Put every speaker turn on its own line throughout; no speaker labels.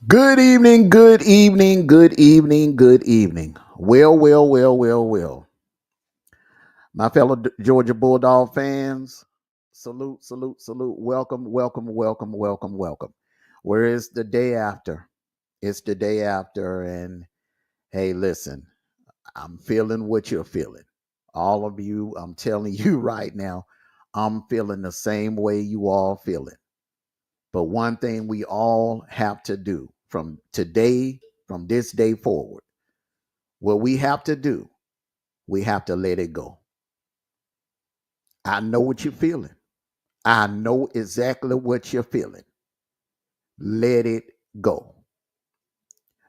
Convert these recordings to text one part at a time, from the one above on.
Good evening, good evening, good evening, good evening. Well. My fellow Georgia Bulldog fans, salute. Welcome. Where is the day after? It's the day after. And hey, listen, I'm feeling what you're feeling. All of you, I'm telling you right now, I'm feeling the same way you all feeling. But one thing we all have to do from today, from this day forward, what we have to do, we have to let it go. I know what you're feeling. I know exactly what you're feeling. Let it go.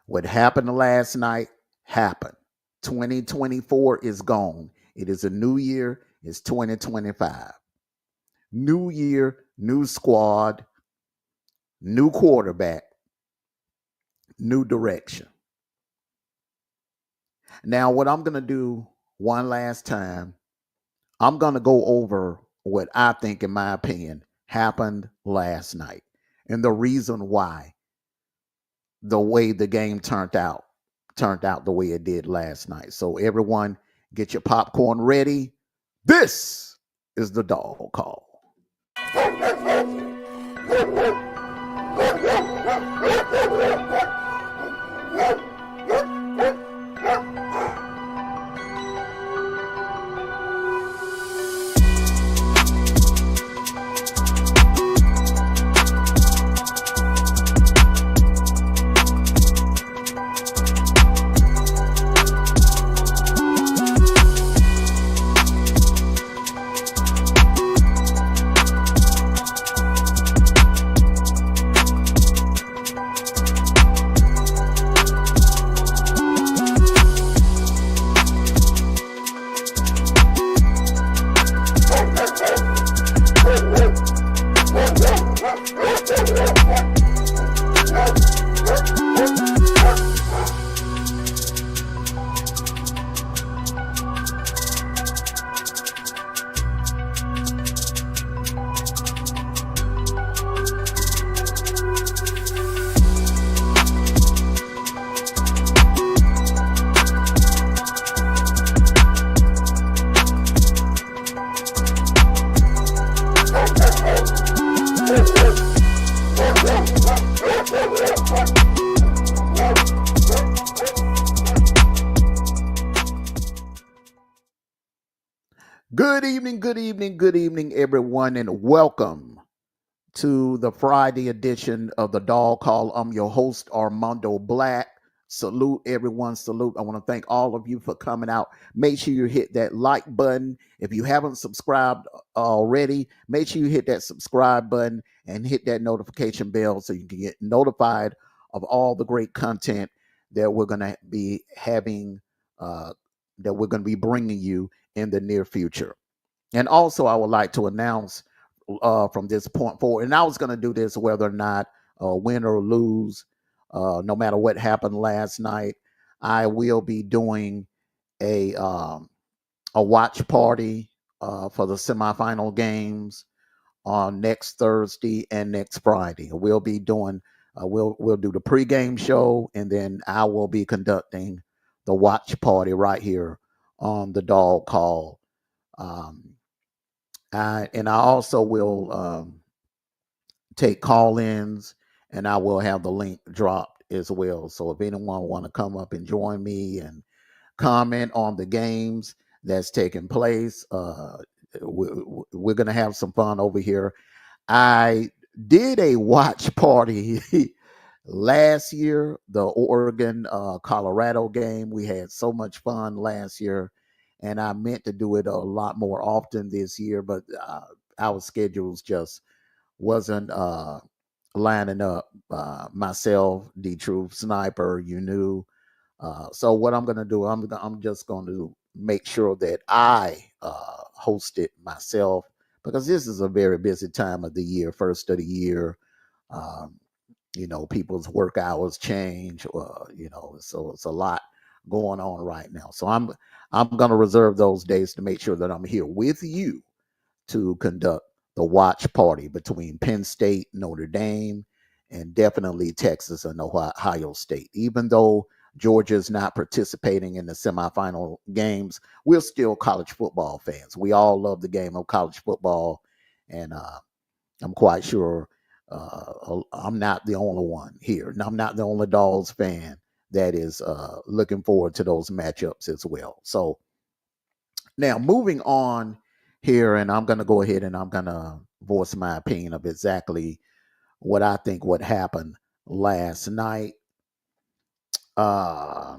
What happened last night happened. 2024 is gone. It is a new year. It's 2025. New year, new squad, new quarterback, new direction. Now, what I'm going to do one last time, I'm going to go over what I think, in my opinion, happened last night and the reason why the way the game turned out the way it did last night. So everyone get your popcorn ready. This is the Dawg Call. Good evening, everyone, and welcome to the Friday edition of the Dawg Call. I'm your host, Armondo Black. Salute, everyone. Salute. I want to thank all of you for coming out. Make sure you hit that like button. If you haven't subscribed already, make sure you hit that subscribe button and hit that notification bell so you can get notified of all the great content that we're going to be having, that we're going to be bringing you in the near future. And also, I would like to announce from this point forward, and I was going to do this whether or not win or lose, no matter what happened last night. I will be doing a watch party for the semifinal games on next Thursday and next Friday. We'll be doing we'll do the pregame show, and then I will be conducting the watch party right here on the Dawg Call. And I also will take call-ins, and I will have the link dropped as well. So if anyone want to come up and join me and comment on the games that's taking place, we're going to have some fun over here. I did a watch party Last year, the Oregon Colorado game, we had so much fun last year, and I meant to do it a lot more often this year, but our schedules just wasn't lining up. Myself, D Truth, Sniper, you knew. So what I'm going to do, I'm just going to make sure that I host it myself, because this is a very busy time of the year, first of the year. Um, people's work hours change, so it's a lot going on right now. So I'm going to reserve those days to make sure that I'm here with you to conduct the watch party between Penn State, Notre Dame, and definitely Texas and Ohio State. Even though Georgia is not participating in the semifinal games, we're still college football fans. We all love the game of college football, and I'm quite sure I'm not the only one here. And I'm not the only Dogs fan that is looking forward to those matchups as well. So now moving on here, and I'm going to go ahead and I'm going to voice my opinion of exactly what I think what happened last night. Uh,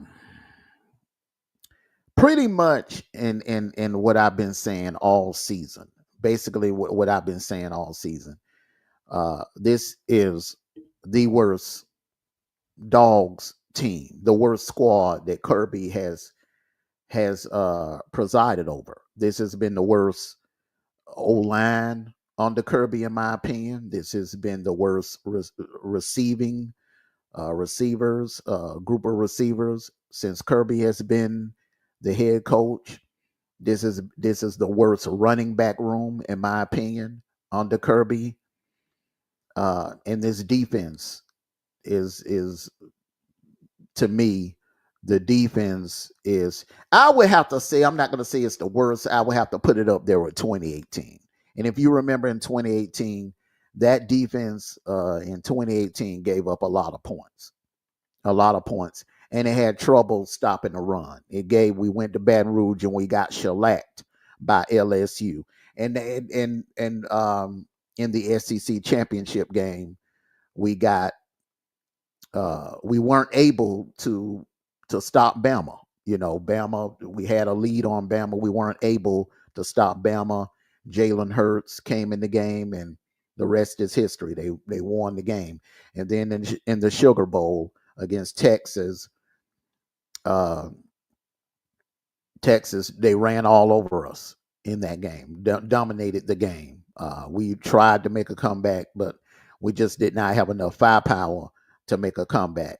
Pretty much in what I've been saying all season. Basically, what I've been saying all season. This is the worst Dogs team, the worst squad that Kirby has presided over. This has been the worst O-line under Kirby, in my opinion. This has been the worst receiving receivers, group of receivers since Kirby has been the head coach. This is the worst running back room, in my opinion, under Kirby. And this defense is to me, the defense is, I would have to say, I'm not going to say it's the worst. I would have to put it up there with 2018. And if you remember in 2018, that defense in 2018 gave up a lot of points, and it had trouble stopping the run. We went to Baton Rouge and we got shellacked by LSU. And in the SEC championship game, we got we weren't able to stop Bama. Bama, we had a lead on Bama. We weren't able to stop Bama. Jalen Hurts came in the game, and the rest is history. They won the game. And then in the Sugar Bowl against Texas, uh, they ran all over us in that game, dominated the game. We tried to make a comeback, but we just did not have enough firepower to make a comeback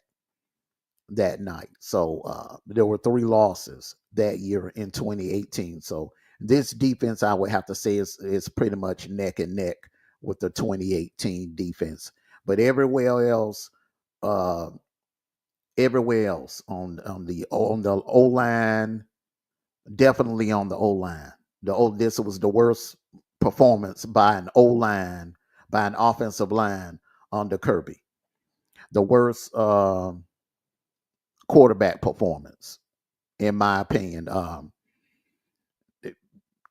that night. So there were 3 losses that year in 2018. So this defense, I would have to say, is pretty much neck and neck with the 2018 defense. But uh, everywhere else on the O line, definitely on the O line. This was the worst performance by an O line, by an offensive line under Kirby. The worst quarterback performance, in my opinion.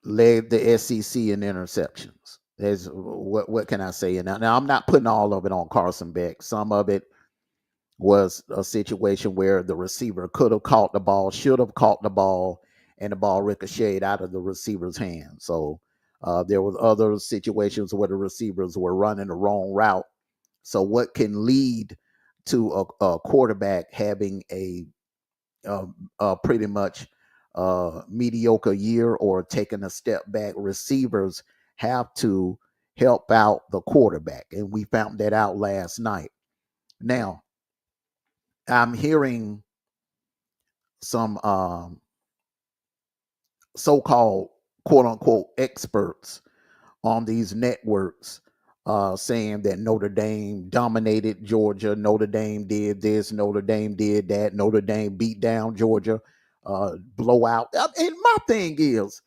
Led the SEC in interceptions. There's what can I say? And now I'm not putting all of it on Carson Beck. Some of it was a situation where the receiver could have caught the ball, should have caught the ball, and the ball ricocheted out of the receiver's hand. So there was other situations where the receivers were running the wrong route. So what can lead to a quarterback having pretty much mediocre year or taking a step back? Receivers have to help out the quarterback, and we found that out last night. Now, I'm hearing some so-called quote unquote experts on these networks saying that Notre Dame dominated Georgia. Notre Dame did this. Notre Dame did that. Notre Dame beat down Georgia. Blowout. And my thing is,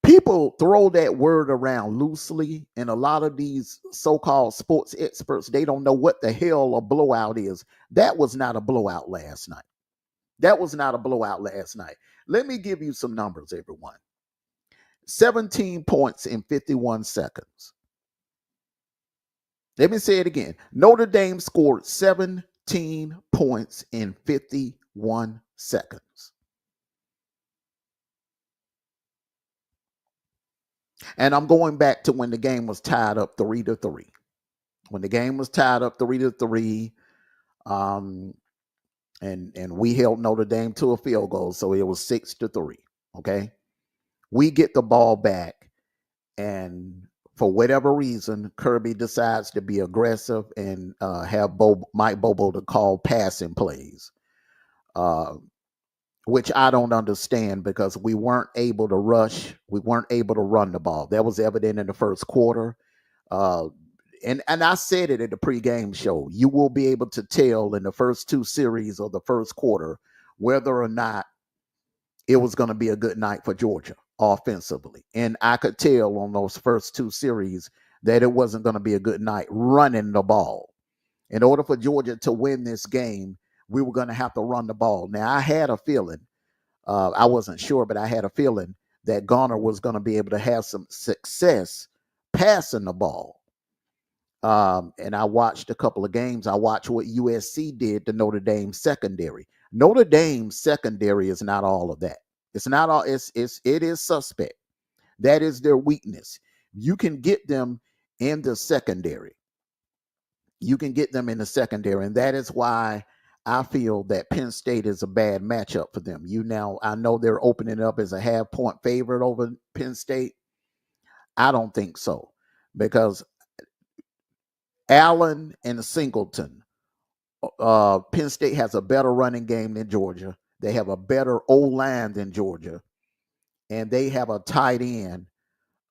people throw that word around loosely, and a lot of these so-called sports experts, they don't know what the hell a blowout is. That was not a blowout last night. That was not a blowout last night. Let me give you some numbers, everyone. 17 points in 51 seconds. Let me say it again. Notre Dame scored 17 points in 51 seconds. And I'm going back to when the game was tied up 3-3. When the game was tied up 3-3, um, and we held Notre Dame to a field goal, so it was 6-3. Okay, we get the ball back, and for whatever reason, Kirby decides to be aggressive and have Mike Bobo to call passing plays, uh, which I don't understand because we weren't able to rush, we weren't able to run the ball. That was evident in the first quarter. Uh, and I said it at the pregame show. You will be able to tell in the first two series of the first quarter whether or not it was going to be a good night for Georgia offensively. And I could tell on those first two series that it wasn't going to be a good night running the ball. In order for Georgia to win this game, we were going to have to run the ball. Now, I had a feeling, I wasn't sure, but I had a feeling that Garner was going to be able to have some success passing the ball. And I watched a couple of games. I watched what USC did to Notre Dame secondary. Notre Dame secondary is not all of that. It's not all. It is suspect. That is their weakness. You can get them in the secondary. You can get them in the secondary, and that is why I feel that Penn State is a bad matchup for them. I know they're opening up as a half-point favorite over Penn State. I don't think so because Allen and Singleton. Penn State has a better running game than Georgia. They have a better O-line than Georgia, and they have a tight end,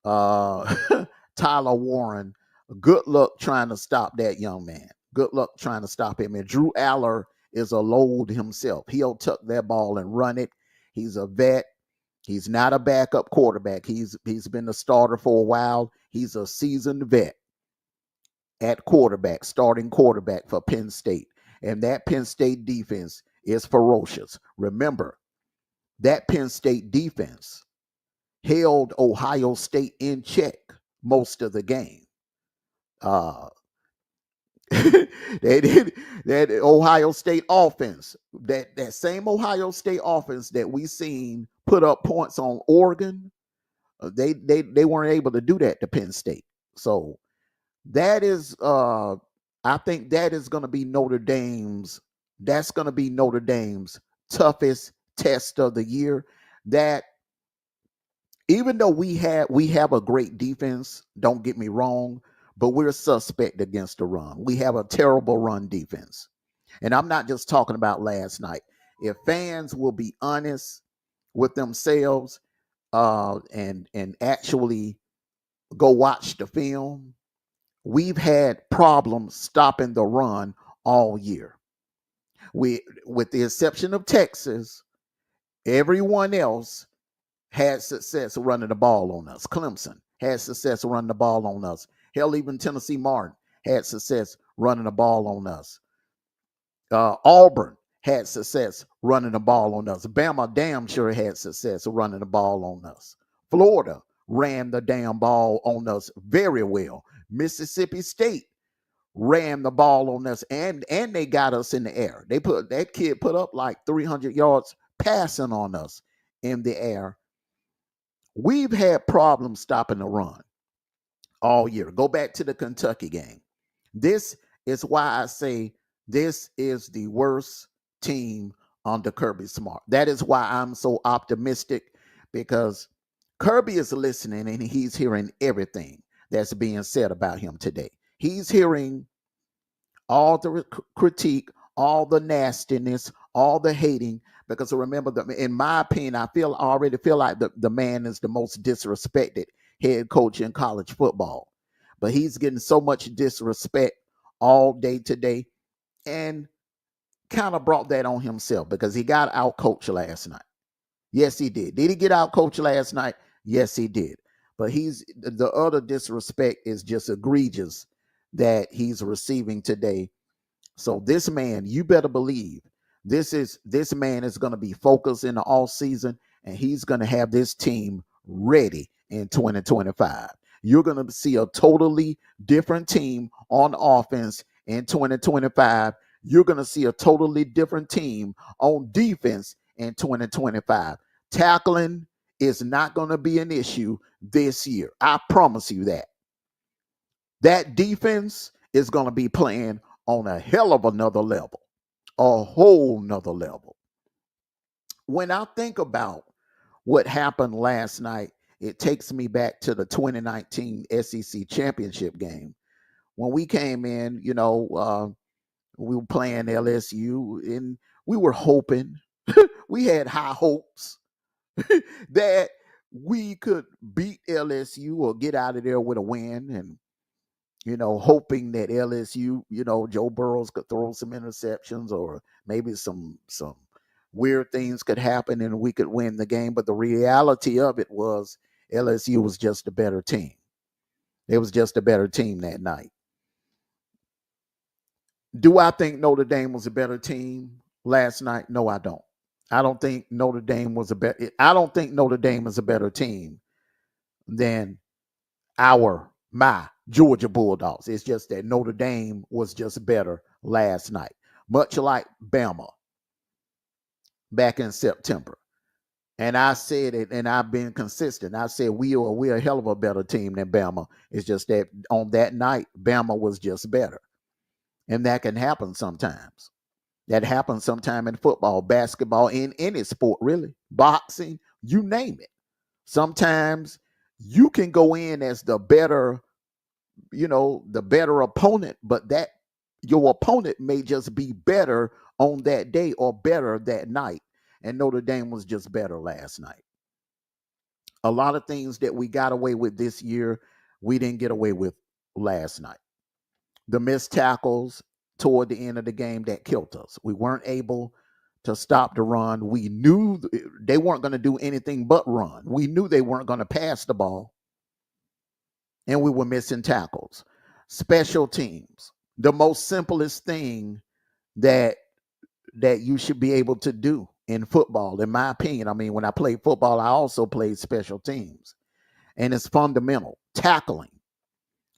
Tyler Warren. Good luck trying to stop that young man. Good luck trying to stop him. And Drew Aller is a load himself. He'll tuck that ball and run it. He's a vet. He's not a backup quarterback. He's been a starter for a while. He's a seasoned vet at quarterback, starting quarterback for Penn State. And that Penn State defense is ferocious. Remember, that Penn State defense held Ohio State in check most of the game. They did that Ohio State offense, that same Ohio State offense that we seen put up points on Oregon. They weren't able to do that to Penn State. So that is I think that is going to be Notre Dame's toughest test of the year. That even though we have a great defense, don't get me wrong, but we're suspect against the run. We have a terrible run defense. And I'm not just talking about last night. If fans will be honest with themselves and actually go watch the film, we've had problems stopping the run all year. With the exception of Texas, everyone else had success running the ball on us. Clemson had success running the ball on us. Hell, even Tennessee Martin had success running the ball on us. Auburn had success running the ball on us. Bama damn sure had success running the ball on us. Florida ran the damn ball on us very well. Mississippi State ran the ball on us, and they got us in the air. That kid put up like 300 yards passing on us in the air. We've had problems stopping the run all year. Go back to the Kentucky game. This is why I say this is the worst team under Kirby Smart. That is why I'm so optimistic, because Kirby is listening and he's hearing everything that's being said about him today. He's hearing all the critique, all the nastiness, all the hating. Because remember, in my opinion, I already feel like the man is the most disrespected head coach in college football. But he's getting so much disrespect all day today, and kind of brought that on himself because he got out coached last night. Yes, he did. Did he get out coached last night? Yes, he did. But the other disrespect is just egregious that he's receiving today. So this man, you better believe this man is going to be focused in the off season, and he's going to have this team ready in 2025. You're going to see a totally different team on offense in 2025. You're going to see a totally different team on defense in 2025. Tackling is not going to be an issue this year. I promise you that. That defense is going to be playing on a hell of another level, a whole nother level. When I think about what happened last night, it takes me back to the 2019 SEC championship game. When we came in, we were playing LSU, and we were hoping, we had high hopes that we could beat LSU or get out of there with a win. And hoping that LSU, Joe Burrows could throw some interceptions, or maybe some weird things could happen and we could win the game. But the reality of it was LSU was just a better team. It was just a better team that night. Do I think Notre Dame was a better team last night? No, I don't. I don't think Notre Dame is a better team than my Georgia Bulldogs. It's just that Notre Dame was just better last night, much like Bama back in September. And I said it, and I've been consistent. I said we're a hell of a better team than Bama. It's just that on that night, Bama was just better. And that can happen sometimes. That happens sometime in football, basketball, in any sport, really. Boxing, you name it. Sometimes you can go in as the better opponent, but that your opponent may just be better on that day or better that night. And Notre Dame was just better last night. A lot of things that we got away with this year, we didn't get away with last night. The missed tackles toward the end of the game that killed us. We weren't able to stop the run. We knew they weren't going to do anything but run. We knew they weren't going to pass the ball. And we were missing tackles. Special teams, the most simplest thing that you should be able to do in football, in my opinion. I mean, when I played football, I also played special teams. And it's fundamental. Tackling.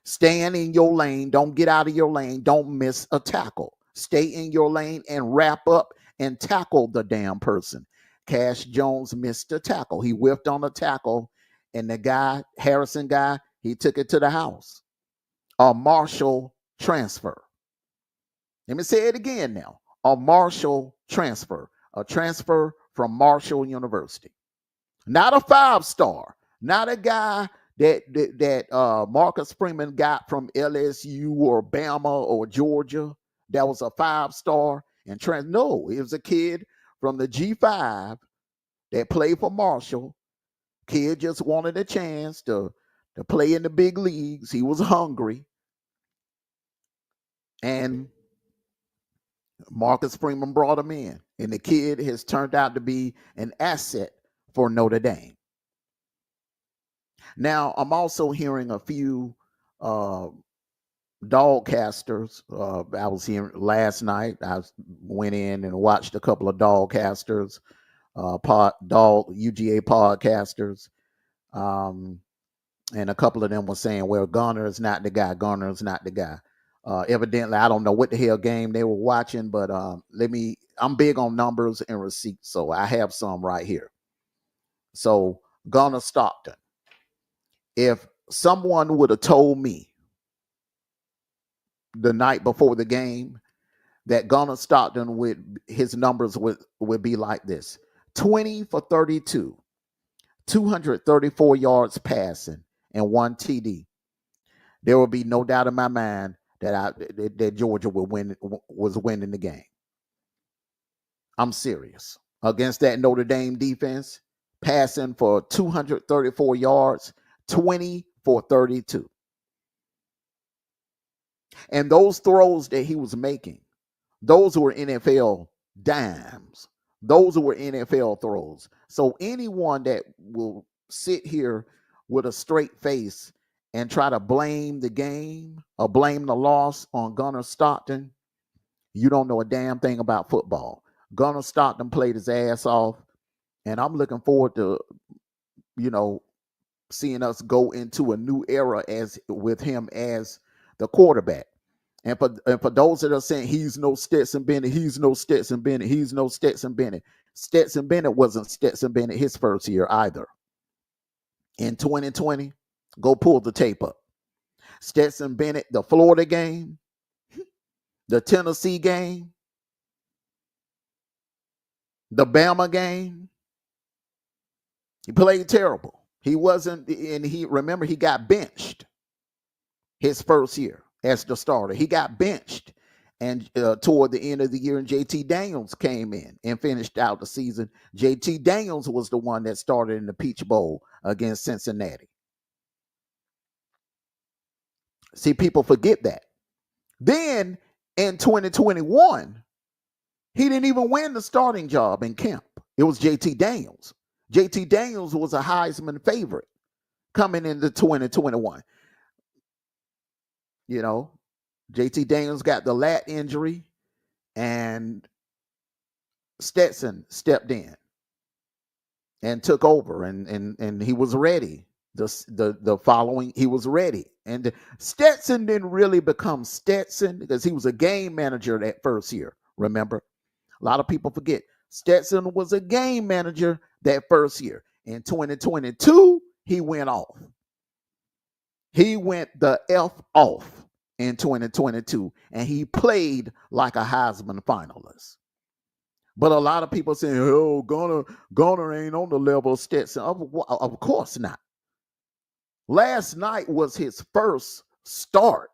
Stand in your lane. Don't get out of your lane. Don't miss a tackle. Stay in your lane and wrap up and tackle the damn person. Cash Jones missed a tackle. He whiffed on a tackle, and the guy, Harrison guy, he took it to the house. A Marshall transfer. Let me say it again now. A Marshall transfer. A transfer from Marshall University. Not a 5-star. Not a guy that Marcus Freeman got from LSU or Bama or Georgia. That was a 5-star and no, it was a kid from the G5 that played for Marshall. Kid just wanted a chance to play in the big leagues. He was hungry. And Marcus Freeman brought him in. And the kid has turned out to be an asset for Notre Dame. Now, I'm also hearing a few Dawgcasters. I was here last night. I went in and watched a couple of Dawgcasters, UGA podcasters. And a couple of them were saying, well, Garner is not the guy. Garner is not the guy. Evidently, I don't know what the hell game they were watching, but I'm big on numbers and receipts, so I have some right here. So, Garner Stockton. If someone would have told me the night before the game that Garner Stockton his numbers would be like this: 20 for 32, 234 yards passing, and 1 TD, there will be no doubt in my mind that Georgia was winning the game. I'm serious. Against that Notre Dame defense, passing for 234 yards, 20 for 32. And those throws that he was making, those were NFL dimes. Those were NFL throws. So anyone that will sit here with a straight face and try to blame the game or blame the loss on Garner Stockton, you don't know a damn thing about football. Garner Stockton played his ass off, and I'm looking forward to, seeing us go into a new era as with him as the quarterback. And for those that are saying he's no Stetson Bennett, he's no Stetson Bennett, he's no Stetson Bennett. Stetson Bennett wasn't Stetson Bennett his first year either. In 2020, go pull the tape up. Stetson Bennett, the Florida game, the Tennessee game, the Bama game, he played terrible. He wasn't, and he got benched his first year as the starter. He got benched, and toward the end of the year, and JT Daniels came in and finished out the season. JT Daniels was the one that started in the Peach Bowl against Cincinnati. See, people forget that. Then in 2021, he didn't even win the starting job in camp. It was JT Daniels. JT Daniels was a Heisman favorite coming into 2021. You know, JT Daniels got the lat injury, and Stetson stepped in and took over, and he was ready. The following, he was ready. And Stetson didn't really become Stetson because he was a game manager that first year. Remember, a lot of people forget Stetson was a game manager that first year. In 2022, he went off. He went the F off in 2022, and he played like a Heisman finalist. But a lot of people saying, "Oh, Garner ain't on the level of Stetson." Of course not. Last night was his first start.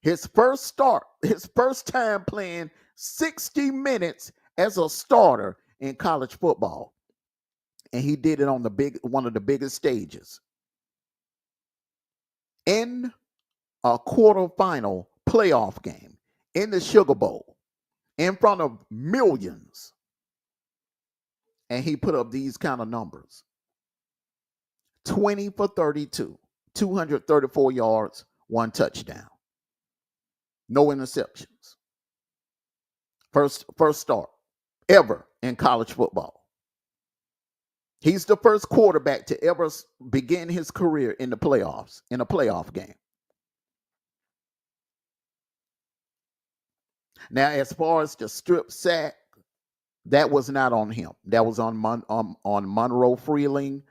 His first time playing 60 minutes as a starter in college football. And he did it on one of the biggest stages. In a quarterfinal playoff game in the Sugar Bowl in front of millions. And he put up these kind of numbers. 20 for 32, 234 yards, 1 touchdown. No interceptions. First start ever in college football. He's the first quarterback to ever begin his career in the playoffs, in a playoff game. Now, as far as the strip sack, that was not on him. That was on Monroe Freeling.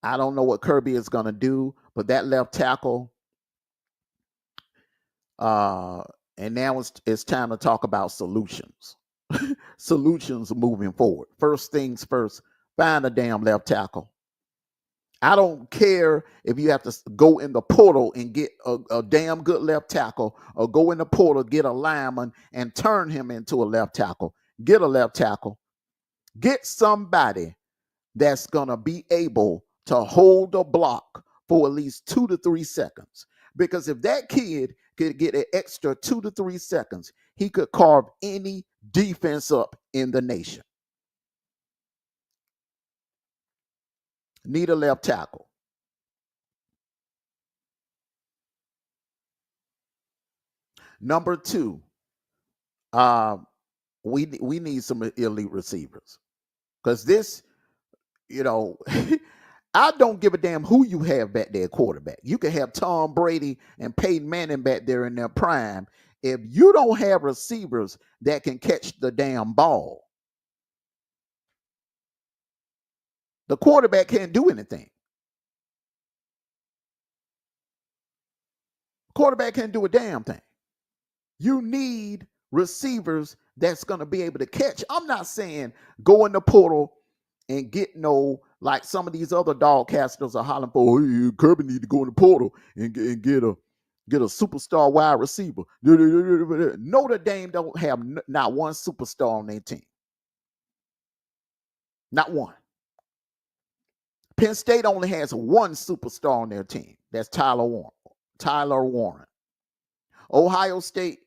I don't know what Kirby is going to do, but that left tackle, and now it's time to talk about solutions. Solutions moving forward. First things first, find a damn left tackle. I don't care if you have to go in the portal and get a damn good left tackle, or go in the portal, get a lineman, and turn him into a left tackle. Get a left tackle. Get somebody that's going to be able to hold a block for at least 2 to 3 seconds. Because if that kid could get an extra 2 to 3 seconds, he could carve any defense up in the nation. Need a left tackle. Number 2, we need some elite receivers. Because this, I don't give a damn who you have back there quarterback. You can have Tom Brady and Peyton Manning back there in their prime. If you don't have receivers that can catch the damn ball, the quarterback can't do anything. Quarterback can't do a damn thing. You need receivers that's going to be able to catch. I'm not saying go in the portal and get like some of these other dog casters are hollering for, hey, Kirby need to go in the portal and get a superstar wide receiver. Notre Dame don't have not one superstar on their team. Not one. Penn State only has one superstar on their team. That's Tyler Warren. Ohio State,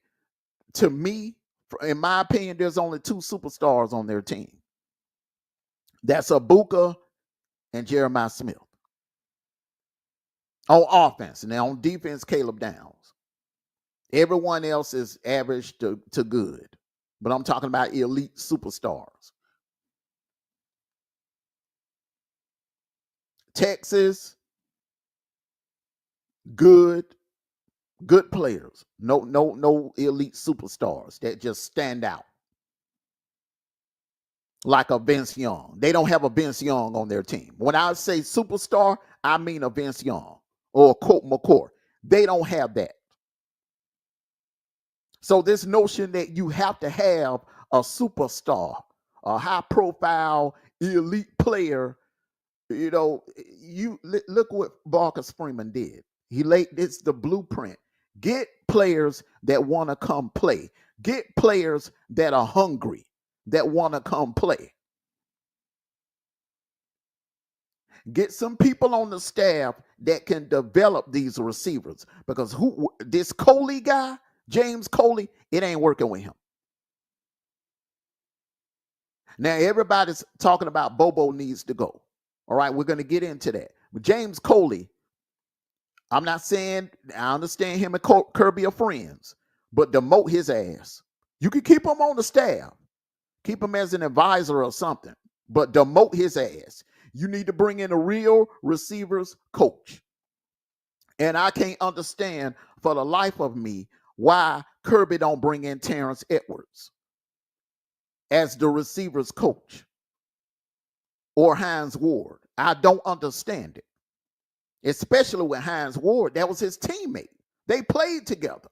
to me, in my opinion, there's only 2 superstars on their team. That's Abuka and Jeremiah Smith. On offense. And then on defense, Caleb Downs. Everyone else is average to good. But I'm talking about elite superstars. Texas, Good, good players. No elite superstars that just stand out like a Vince Young. They don't have a Vince Young on their team. When I say superstar, I mean a Vince Young or a Colt McCoy. They don't have that. So this notion that you have to have a superstar, a high profile elite player, look what Marcus Freeman did. He laid it's the blueprint. Get players that want to come play. Get players that are hungry, that want to come play. Get some people on the staff that can develop these receivers, because this Coley guy, James Coley, it ain't working with him. Now everybody's talking about Bobo needs to go. All right, we're going to get into that. But James Coley, I'm not saying I understand him and Kirby are friends, but demote his ass. You can keep him on the staff, keep him as an advisor or something, but demote his ass. You need to bring in a real receivers coach. And I can't understand for the life of me why Kirby don't bring in Terrence Edwards as the receivers coach or Hines Ward. I don't understand it, especially with Hines Ward. That was his teammate. They played together.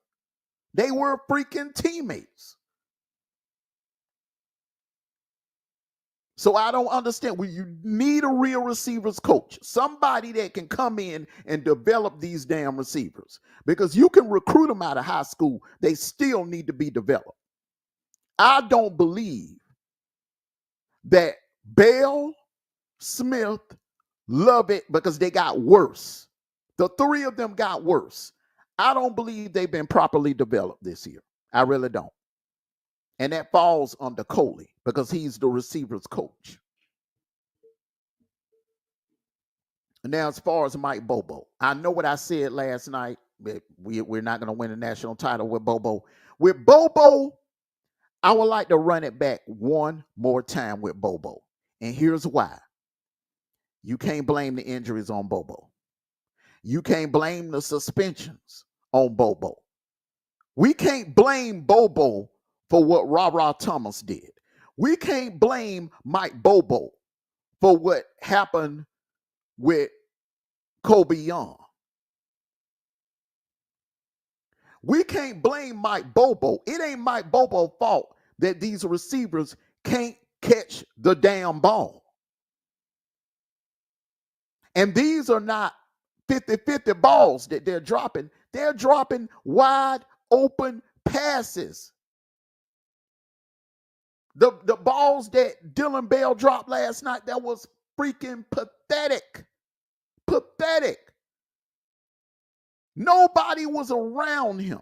They were freaking teammates. So I don't understand. You need a real receivers coach, somebody that can come in and develop these damn receivers, because you can recruit them out of high school. They still need to be developed. I don't believe that Bell, Smith, Lovett, because they got worse. The three of them got worse. I don't believe they've been properly developed this year. I really don't. And that falls under Coley because he's the receivers coach. Now, as far as Mike Bobo, I know what I said last night. We're not going to win a national title with Bobo. With Bobo, I would like to run it back one more time with Bobo. And here's why. You can't blame the injuries on Bobo. You can't blame the suspensions on Bobo. We can't blame Bobo for what Ra Thomas did. We can't blame Mike Bobo for what happened with Kobe Young. We can't blame Mike Bobo. It ain't Mike Bobo's fault that these receivers can't catch the damn ball. And these are not 50-50 balls that they're dropping. They're dropping wide open passes. The balls that Dylan Bell dropped last night, that was freaking pathetic. Pathetic. Nobody was around him.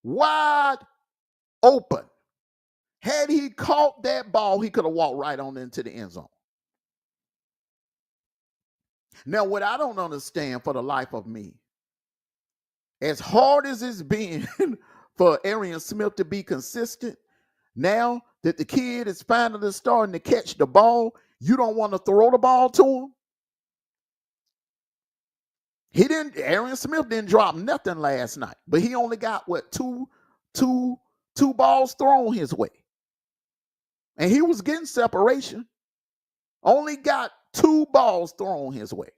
Wide open. Had he caught that ball, he could have walked right on into the end zone. Now, what I don't understand for the life of me, as hard as it's been for Arian Smith to be consistent, now that the kid is finally starting to catch the ball, you don't want to throw the ball to him? Arian Smith didn't drop nothing last night, but he only got two balls thrown his way. And he was getting separation. Only got 2 balls thrown his way.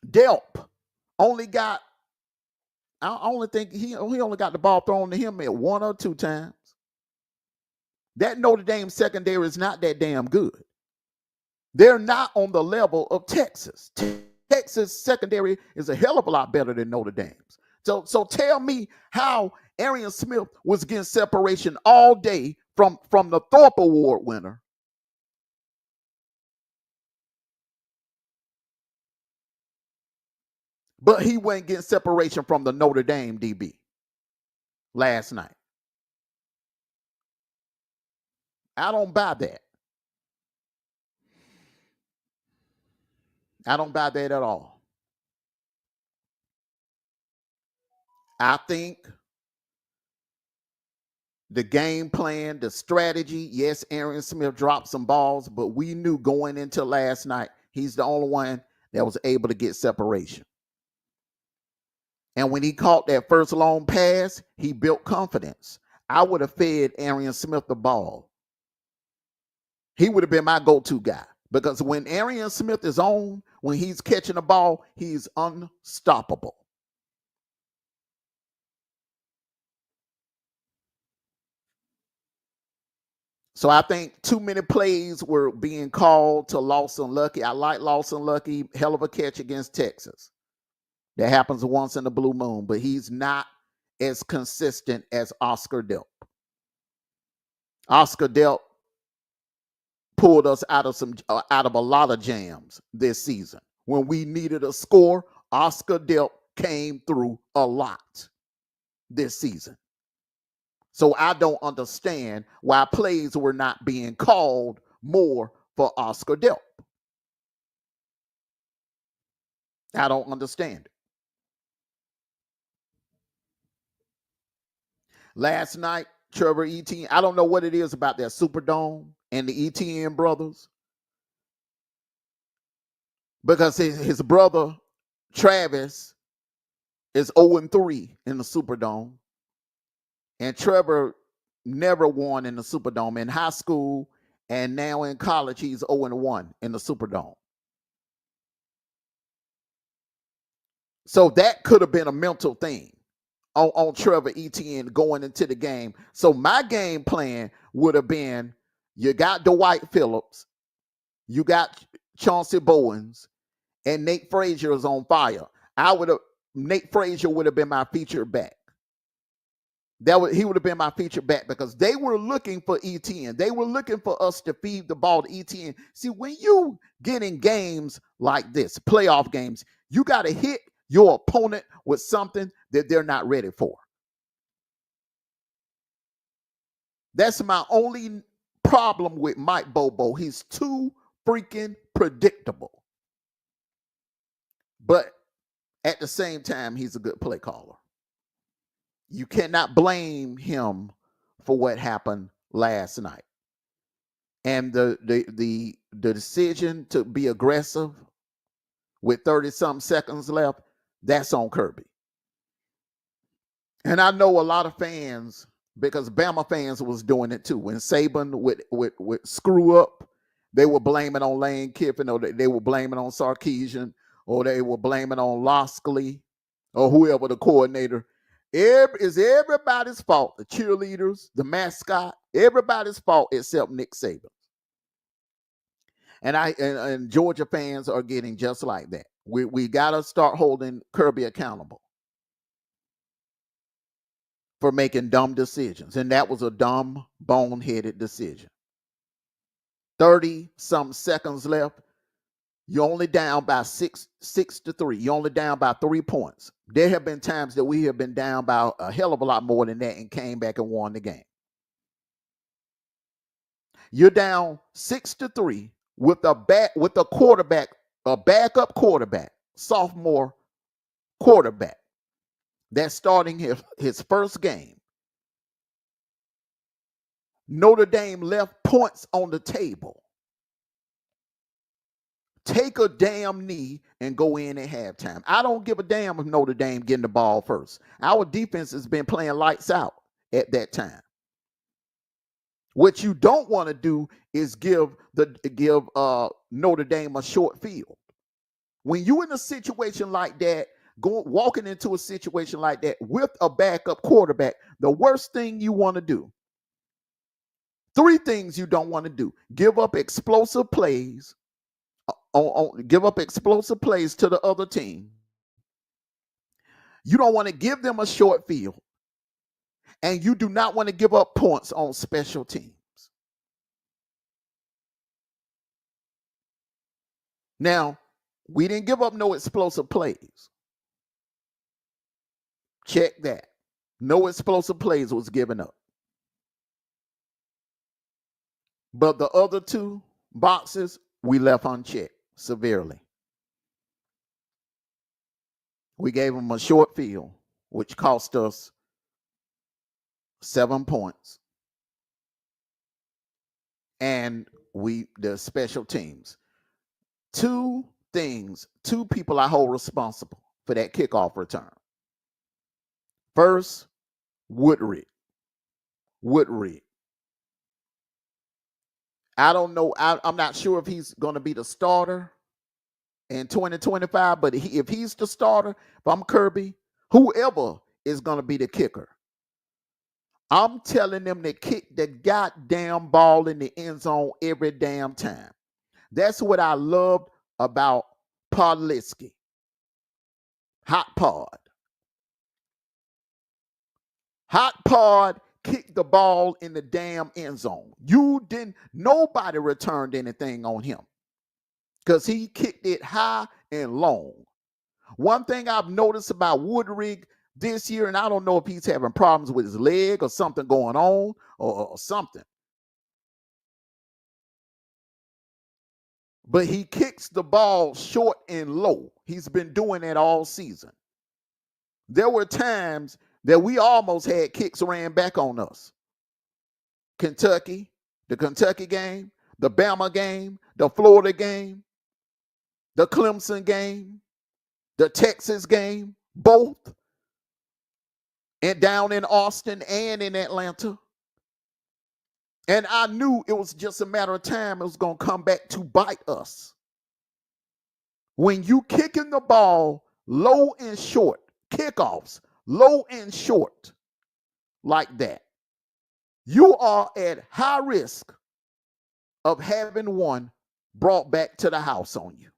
Delp only got, I only think he only got the ball thrown to him at 1 or 2 times. That Notre Dame secondary is not that damn good. They're not on the level of Texas. Texas secondary is a hell of a lot better than Notre Dame's. So tell me how Arian Smith was getting separation all day from the Thorpe Award winner, but he wasn't getting separation from the Notre Dame DB last night. I don't buy that. I don't buy that at all. I think the game plan, the strategy. Yes, Arian Smith dropped some balls, but we knew going into last night, he's the only one that was able to get separation. And when he caught that first long pass, he built confidence. I would have fed Arian Smith the ball. He would have been my go-to guy. Because when Arian Smith is on, when he's catching the ball, he's unstoppable. So I think too many plays were being called to Lawson Lucky. I like Lawson Lucky, hell of a catch against Texas. That happens once in the blue moon, but he's not as consistent as Oscar Delp. Oscar Delp pulled us out of a lot of jams this season. When we needed a score, Oscar Delp came through a lot this season. So I don't understand why plays were not being called more for Oscar Delp. I don't understand it. Last night, Trevor Etienne, I don't know what it is about that Superdome and the Etienne brothers, because his brother Travis is 0-3 in the Superdome, and Trevor never won in the Superdome in high school, and now in college he's 0-1 in the Superdome. So that could have been a mental thing on Trevor Etienne going into the game. So my game plan would have been, you got Dwight Phillips, you got Chauncey Bowens, and Nate Frazier is on fire. Nate Frazier would have been my featured back. He would have been my featured back, because they were looking for Etienne. They were looking for us to feed the ball to Etienne. See, when you get in games like this, playoff games, you got to hit your opponent with something that they're not ready for. That's my only problem with Mike Bobo. He's too freaking predictable. But at the same time, he's a good play caller. You cannot blame him for what happened last night. And the decision to be aggressive with 30-something seconds left, that's on Kirby. And I know a lot of fans, because Bama fans was doing it too. When Saban would screw up, they were blaming on Lane Kiffin, or they were blaming on Sarkisian, or they were blaming on Loskley, or whoever the coordinator. It's everybody's fault. The cheerleaders, the mascot, everybody's fault except Nick Saban. And Georgia fans are getting just like that. We got to start holding Kirby accountable for making dumb decisions. And that was a dumb, boneheaded decision. 30-some seconds left. You're only down by 6-3. You're only down by 3 points. There have been times that we have been down by a hell of a lot more than that and came back and won the game. You're down 6-3 with a quarterback, a backup quarterback, sophomore quarterback that's starting his first game. Notre Dame left points on the table. Take a damn knee and go in at halftime. I don't give a damn if Notre Dame getting the ball first. Our defense has been playing lights out at that time. What you don't want to do is give Notre Dame a short field. When you in a situation like that, walking into a situation like that with a backup quarterback, the worst thing you want to do, 3 things you don't want to do: give up explosive plays, give up explosive plays to the other team. You don't want to give them a short field, and you do not want to give up points on special teams. Now, we didn't give up no explosive plays. Check that. No explosive plays was given up. But the other 2 boxes, we left unchecked severely. We gave them a short field, which cost us 7 points, and the special teams. Two people I hold responsible for that kickoff return. First, Woodrick. I don't know. I'm not sure if he's going to be the starter in 2025, but if he's the starter, if I'm Kirby, whoever is going to be the kicker, I'm telling them to kick the goddamn ball in the end zone every damn time. That's what I loved about Podlitsky. Hot Pod. Hot Pod kicked the ball in the damn end zone. Nobody returned anything on him because he kicked it high and long. One thing I've noticed about Woodrick this year, and I don't know if he's having problems with his leg or something going on or something, but he kicks the ball short and low. He's been doing that all season. There were times that we almost had kicks ran back on us. Kentucky, the Kentucky game, the Bama game, the Florida game, the Clemson game, the Texas game, both, and down in Austin and in Atlanta. And I knew it was just a matter of time it was going to come back to bite us. When you kicking the ball low and short, kickoffs, low and short, like that, you are at high risk of having one brought back to the house on you.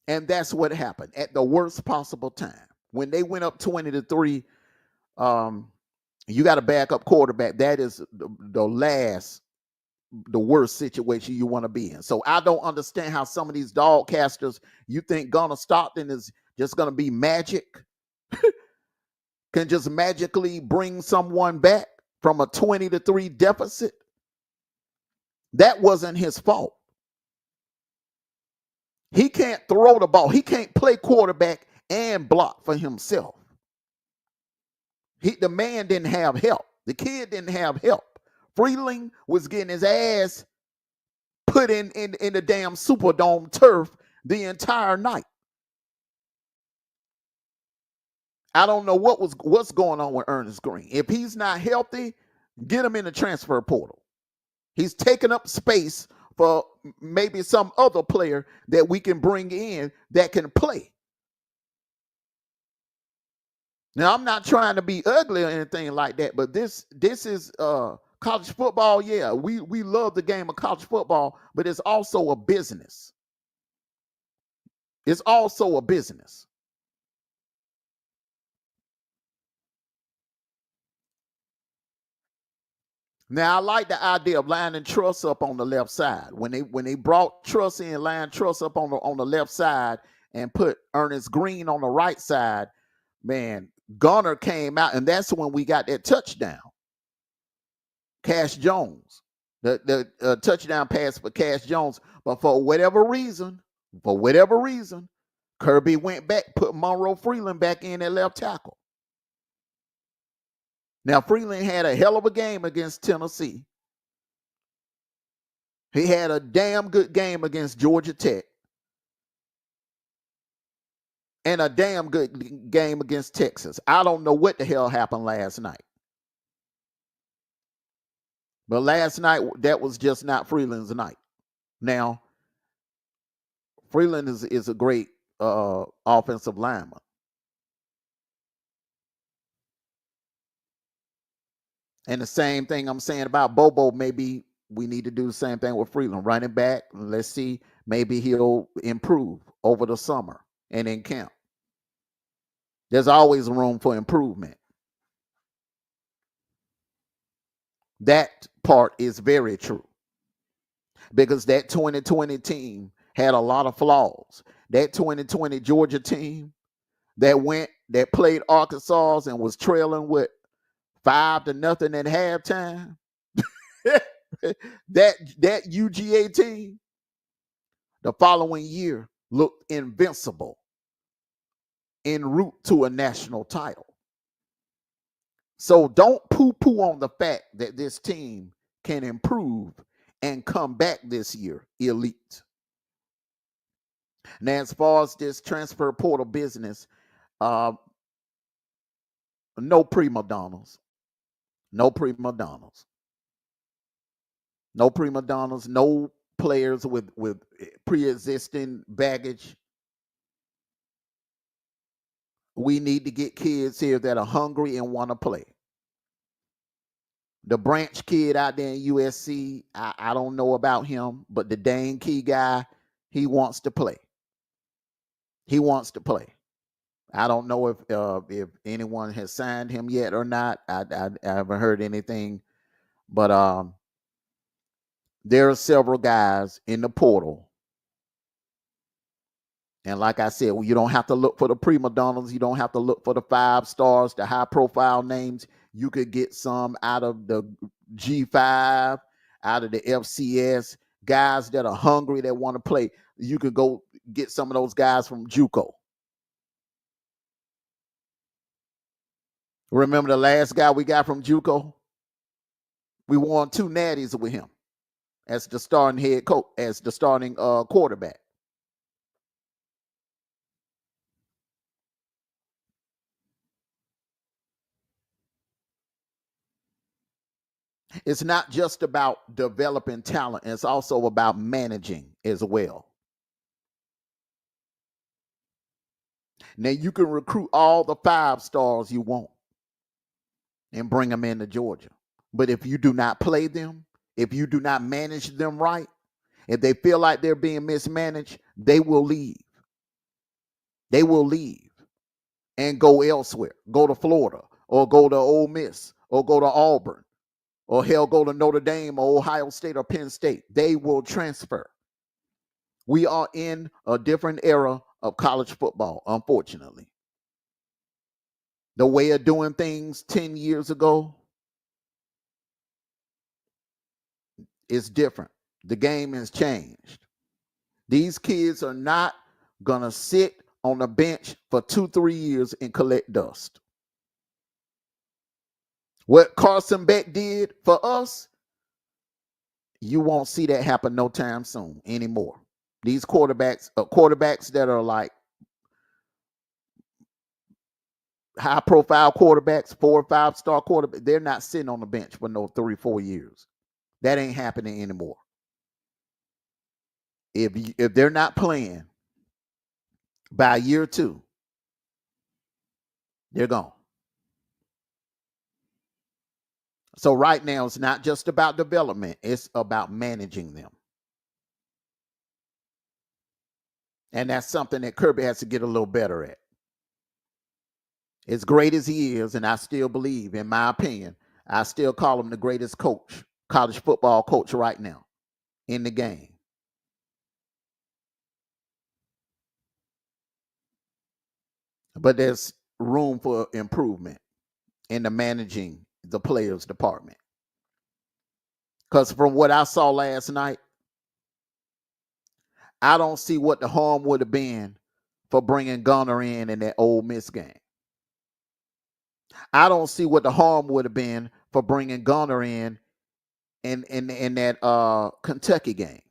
And that's what happened at the worst possible time. When they went up 20-3, you got a backup quarterback. That is the worst situation you want to be in. So I don't understand how some of these dog casters, you think Gunnar Stockton is just going to be magic, can just magically bring someone back from a 20-3 deficit. That wasn't his fault. He can't throw the ball. He can't play quarterback and block for himself. The man didn't have help. The kid didn't have help. Freeling was getting his ass put in the damn Superdome turf the entire night. I don't know what's going on with Ernest Green. If he's not healthy, get him in the transfer portal. He's taking up space for maybe some other player that we can bring in that can play. Now, I'm not trying to be ugly or anything like that, but this is college football. Yeah, we love the game of college football, but it's also a business. It's also a business. Now, I like the idea of lining Truss up on the left side. When they brought Truss in, line Truss up on the left side and put Ernest Green on the right side, man, Gunner came out, and that's when we got that touchdown. Cash Jones, the touchdown pass for Cash Jones. But for whatever reason, Kirby went back, put Monroe Freeland back in at left tackle. Now, Freeland had a hell of a game against Tennessee. He had a damn good game against Georgia Tech. And a damn good game against Texas. I don't know what the hell happened last night. But last night, that was just not Freeland's night. Now, Freeland is a great offensive lineman. And the same thing I'm saying about Bobo, maybe we need to do the same thing with Freeland. Running back, let's see, maybe he'll improve over the summer and in camp. There's always room for improvement. That part is very true. Because that 2020 team had a lot of flaws. That 2020 Georgia team that played Arkansas and was trailing with 5-0 at halftime. that UGA team the following year looked invincible en route to a national title. So don't poo-poo on the fact that this team can improve and come back this year elite. Now, as far as this transfer portal business, uh, no prima donnas, no prima donnas, no prima donnas, no players with pre-existing baggage. We need to get kids here that are hungry and want to play. The Branch kid out there in USC, I don't know about him, but the Dane Key guy, he wants to play. He wants to play. I don't know if anyone has signed him yet or not. I haven't heard anything, but there are several guys in the portal. And like I said, well, you don't have to look for the prima donnas. You don't have to look for the 5 stars, the high profile names. You could get some out of the G5, out of the FCS, guys that are hungry, that want to play. You could go get some of those guys from JUCO. Remember the last guy we got from JUCO? We won 2 natties with him as the starting head coach, as the starting quarterback. It's not just about developing talent, it's also about managing as well. Now, you can recruit all the 5 stars you want and bring them into Georgia. But if you do not play them, if you do not manage them right, if they feel like they're being mismanaged, they will leave. They will leave and go elsewhere, go to Florida or go to Ole Miss or go to Auburn or hell, go to Notre Dame or Ohio State or Penn State. They will transfer. We are in a different era of college football, unfortunately. The way of doing things 10 years ago is different. The game has changed. These kids are not going to sit on the bench for 2-3 years and collect dust. What Carson Beck did for us, you won't see that happen no time soon anymore. These quarterbacks that are like high profile quarterbacks, 4 or 5 star quarterbacks, they're not sitting on the bench for no 3-4 years. That ain't happening anymore. If they're not playing by year 2, they're gone. So right now, it's not just about development, it's about managing them. And that's something that Kirby has to get a little better at. As great as he is, and I still believe, in my opinion, I still call him the greatest coach, college football coach right now in the game. But there's room for improvement in the managing the players department. Because from what I saw last night, I don't see what the harm would have been for bringing Gunner in that Ole Miss game. I don't see what the harm would have been for bringing Gunner in that Kentucky game.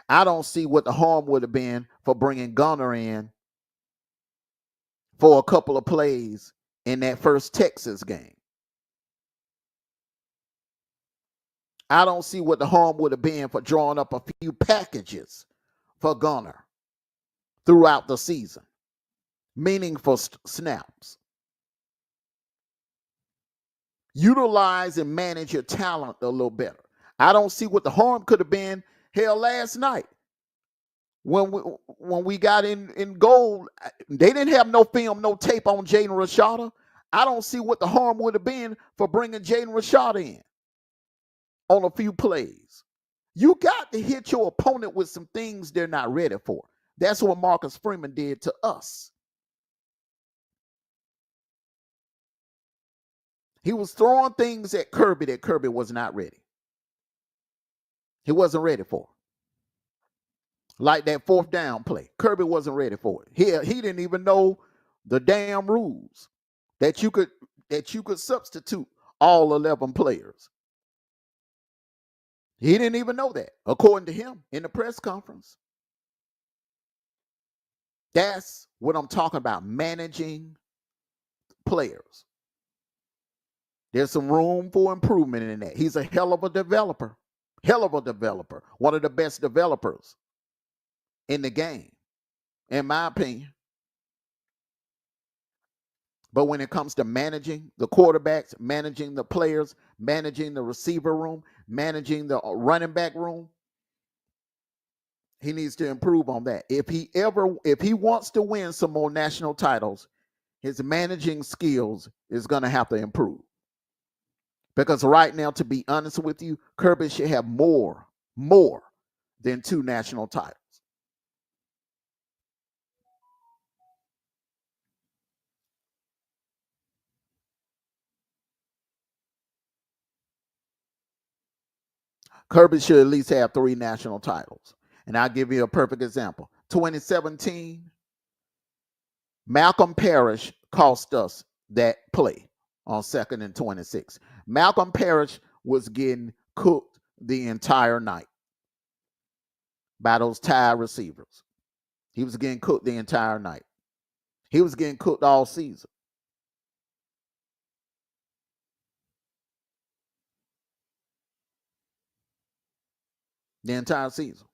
I don't see what the harm would have been for bringing Gunner in for a couple of plays in that first Texas game. I don't see what the harm would have been for drawing up a few packages for Gunner throughout the season, meaningful snaps. Utilize and manage your talent a little better. I don't see what the harm could have been. Hell, last night when we got in goal, they didn't have no film, no tape on Jaden Rashada. I don't see what the harm would have been for bringing Jaden Rashada in on a few plays. You got to hit your opponent with some things they're not ready for. That's what Marcus Freeman did to us. He was throwing things at Kirby that Kirby was not ready. He wasn't ready for. Like that 4th down play. Kirby wasn't ready for it. He didn't even know the damn rules that you could that you could substitute all 11 players. He didn't even know that, according to him in the press conference. That's what I'm talking about, managing players. There's some room for improvement in that. He's a hell of a developer. Hell of a developer. One of the best developers in the game, in my opinion. But when it comes to managing the quarterbacks, managing the players, managing the receiver room, managing the running back room, he needs to improve on that. If he wants to win some more national titles, his managing skills is going to have to improve. Because right now, to be honest with you, Kirby should have more than 2 national titles. Kirby should at least have 3 national titles. And I'll give you a perfect example. 2017, Malcolm Parrish cost us that play on 2nd and 26. Malcolm Parrish was getting cooked the entire night by those tired receivers. He was getting cooked the entire night. He was getting cooked all season. The entire season.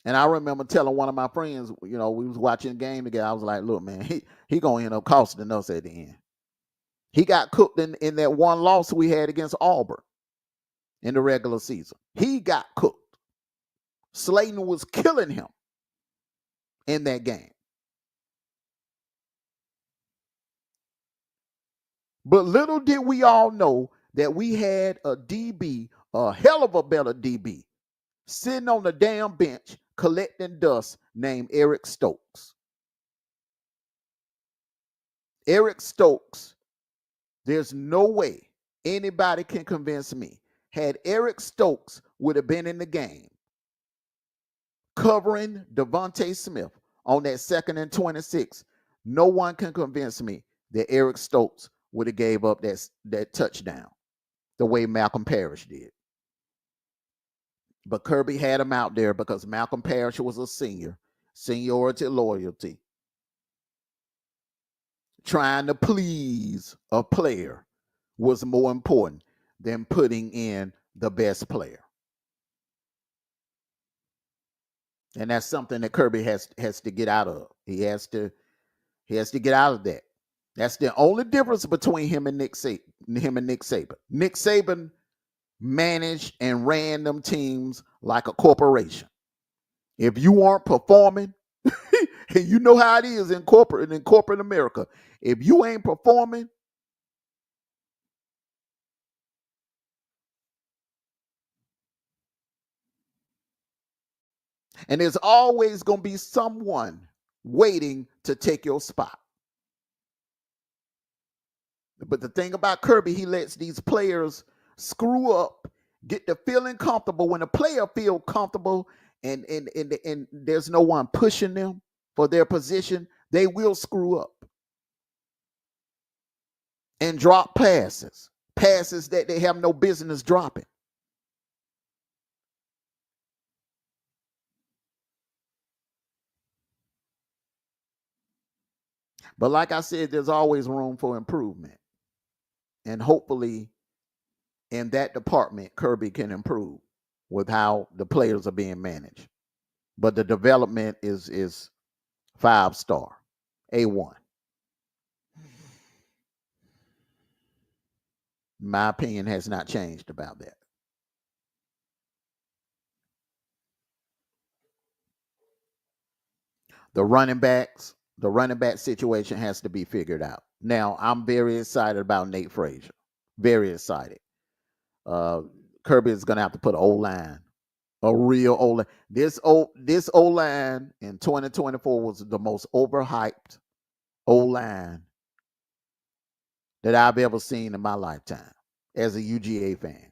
And I remember telling one of my friends, we was watching a game together. I was like, look, man, he gonna end up costing us at the end. He got cooked in that one loss we had against Auburn in the regular season. He got cooked. Slayton was killing him in that game. But little did we all know that we had a DB, a hell of a better DB, sitting on the damn bench collecting dust named Eric Stokes. Eric Stokes, there's no way anybody can convince me. Had Eric Stokes would have been in the game covering Devontae Smith on that 2nd and 26, no one can convince me that Eric Stokes would have gave up that touchdown the way Malcolm Parrish did. But Kirby had him out there because Malcolm Parrish was a senior. Seniority, loyalty. Trying to please a player was more important than putting in the best player. And that's something that Kirby has to get out of. He has to get out of that. That's the only difference between him and Nick Saban. Nick Saban managed and ran them teams like a corporation. If you aren't performing, and you know how it is in corporate America, if you ain't performing, and there's always going to be someone waiting to take your spot. But the thing about Kirby, he lets these players screw up, get to feeling comfortable. When a player feel comfortable and there's no one pushing them for their position, they will screw up and drop passes that they have no business dropping. But like I said, there's always room for improvement. And hopefully in that department, Kirby can improve with how the players are being managed. But the development is 5-star, A1. My opinion has not changed about that. The running back situation has to be figured out. Now, I'm very excited about Nate Frazier. Very excited. Kirby is going to have to put an O-line, a real O-line. This O-line in 2024 was the most overhyped O-line that I've ever seen in my lifetime as a UGA fan.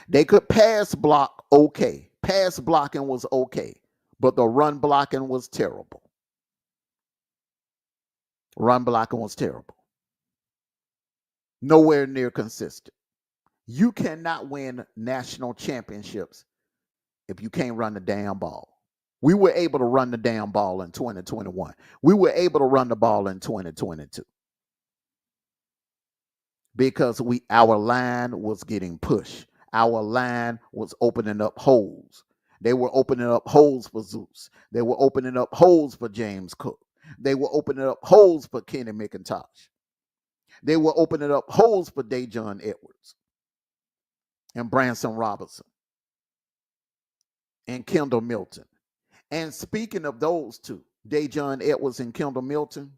They could pass block okay. Pass blocking was okay, but the run blocking was terrible. Run blocking was terrible. Nowhere near consistent. You cannot win national championships if you can't run the damn ball. We were able to run the damn ball in 2021. We were able to run the ball in 2022 because our line was getting pushed. Our line was opening up holes. They were opening up holes for Zeus. They were opening up holes for James Cook. They were opening up holes for Kenny McIntosh. They were opening up holes for Dajon Edwards and Branson Robinson and Kendall Milton. And speaking of those two, Dajon Edwards and Kendall Milton,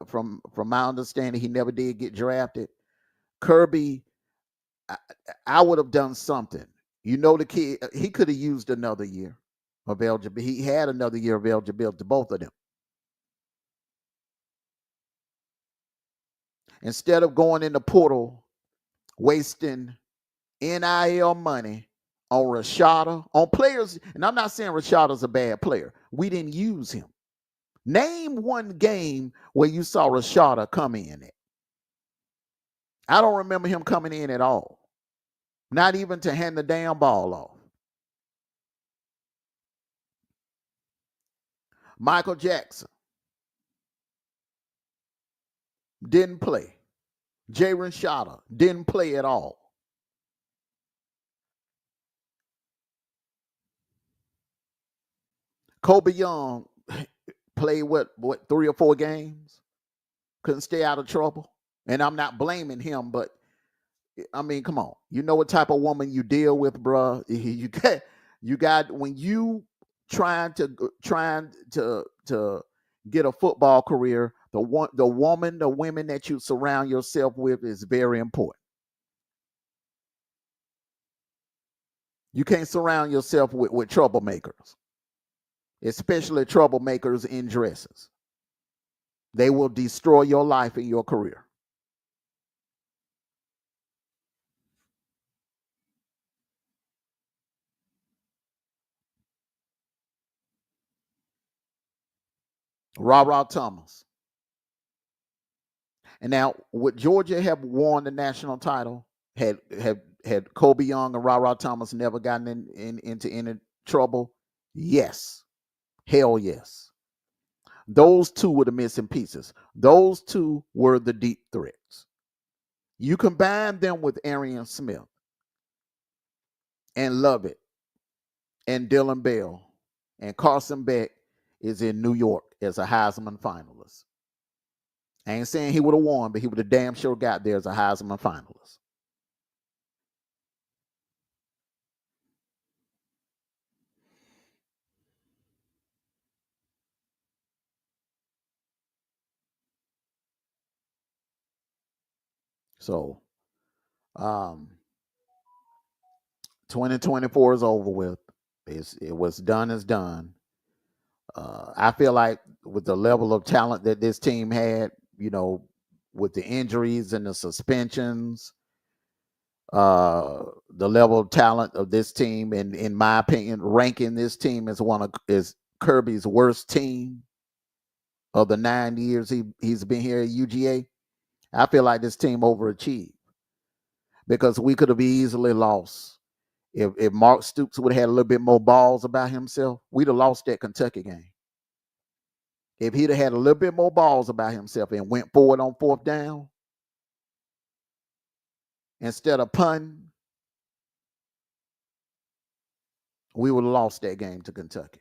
from my understanding, he never did get drafted. Kirby, I would have done something. You know, the kid, he could have used another year of eligibility. He had another year of eligibility, both of them. Instead of going in the portal, wasting NIL money on Rashada, on players, and I'm not saying Rashada's a bad player. We didn't use him. Name one game where you saw Rashada come in at. I don't remember him coming in at all. Not even to hand the damn ball off. Michael Jackson didn't play. Jay Rashada didn't play at all. Kobe Young played what 3 or 4 games? Couldn't stay out of trouble. And I'm not blaming him, but I mean, come on. You know what type of woman you deal with, bruh. You got when you trying to get a football career, the women that you surround yourself with is very important. You can't surround yourself with troublemakers, especially troublemakers in dresses. They will destroy your life and your career. Ra Thomas. And now, would Georgia have won the national title had Kobe Young and Ra Thomas never gotten into any trouble? Yes. Hell yes. Those two were the missing pieces. Those two were the deep threats. You combine them with Arian Smith and Lovett and Dylan Bell, and Carson Beck is in New York as a Heisman finalist. I ain't saying he would have won, but he would have damn sure got there as a Heisman finalist. So, um, 2024 is over with. It was done is done. I feel like with the level of talent that this team had, with the injuries and the suspensions, the level of talent of this team, and in my opinion, ranking this team as is Kirby's worst team of the 9 years he's been here at UGA. I feel like this team overachieved because we could have easily lost. If Mark Stoops would have had a little bit more balls about himself, we'd have lost that Kentucky game. If he'd have had a little bit more balls about himself and went forward on 4th down instead of punting, we would have lost that game to Kentucky.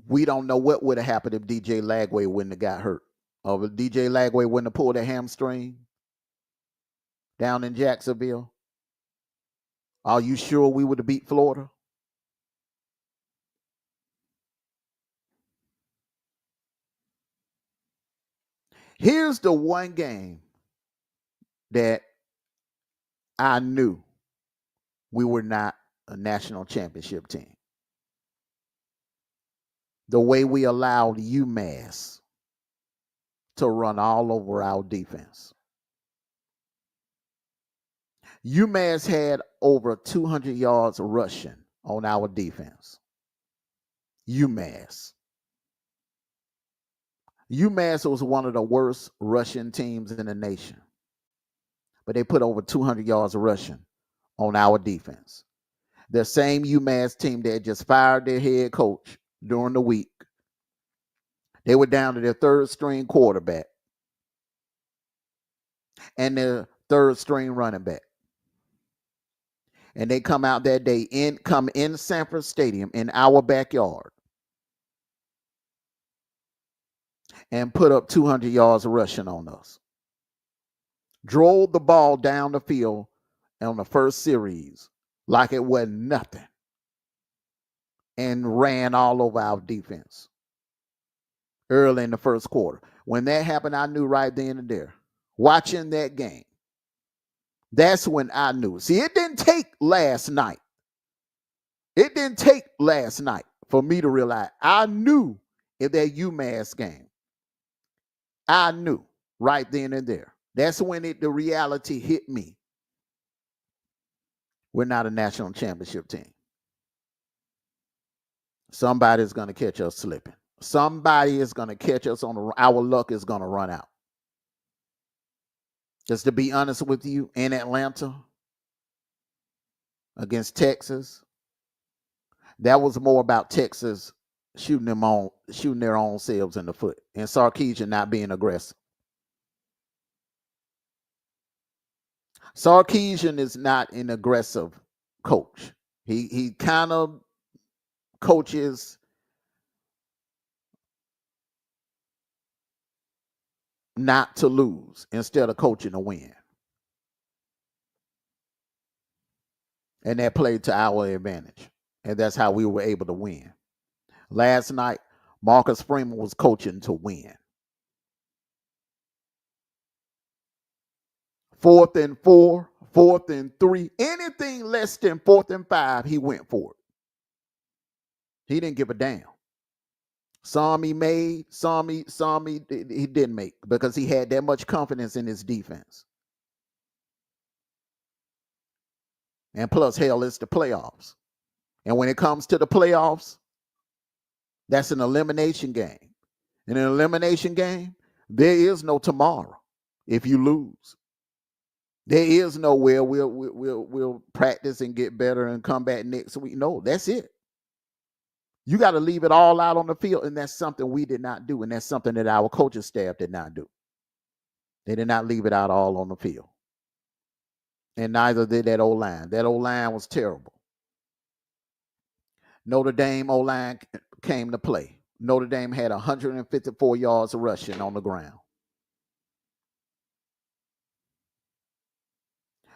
We don't know what would have happened if DJ Lagway wouldn't have got hurt. Or if DJ Lagway wouldn't have pulled a hamstring down in Jacksonville. Are you sure we would have beat Florida? Here's the one game that I knew we were not a national championship team. The way we allowed UMass to run all over our defense. UMass had over 200 yards rushing on our defense. UMass. UMass was one of the worst rushing teams in the nation, but they put over 200 yards rushing on our defense. The same UMass team that just fired their head coach during the week, they were down to their third string quarterback and their third string running back. And they come out that day come in Sanford Stadium in our backyard and put up 200 yards rushing on us. Drove the ball down the field on the first series like it was nothing and ran all over our defense early in the first quarter. When that happened, I knew right then and there. Watching that game, that's when I knew. See, it didn't take last night. It didn't take last night for me to realize. I knew in that UMass game. I knew right then and there. That's when the reality hit me. We're not a national championship team. Somebody's going to catch us slipping. Somebody is going to catch us our luck is going to run out. Just to be honest with you, in Atlanta against Texas, that was more about Texas shooting their own selves in the foot, and Sarkisian not being aggressive. Sarkisian is not an aggressive coach. He kind of coaches not to lose instead of coaching to win. And that played to our advantage. And that's how we were able to win. Last night, Marcus Freeman was coaching to win. 4th and 4, 4th and 3, anything less than 4th and 5, he went for it. He didn't give a damn. Some he made, some he didn't make because he had that much confidence in his defense. And plus, hell, it's the playoffs. And when it comes to the playoffs, that's an elimination game. In an elimination game, there is no tomorrow if you lose. There is nowhere we'll practice and get better and come back next week. No, that's it. You got to leave it all out on the field, and that's something we did not do, and that's something that our coaching staff did not do. They did not leave it out all on the field. And neither did that O-line. That O-line was terrible. Notre Dame O-line came to play. Notre Dame had 154 yards rushing on the ground.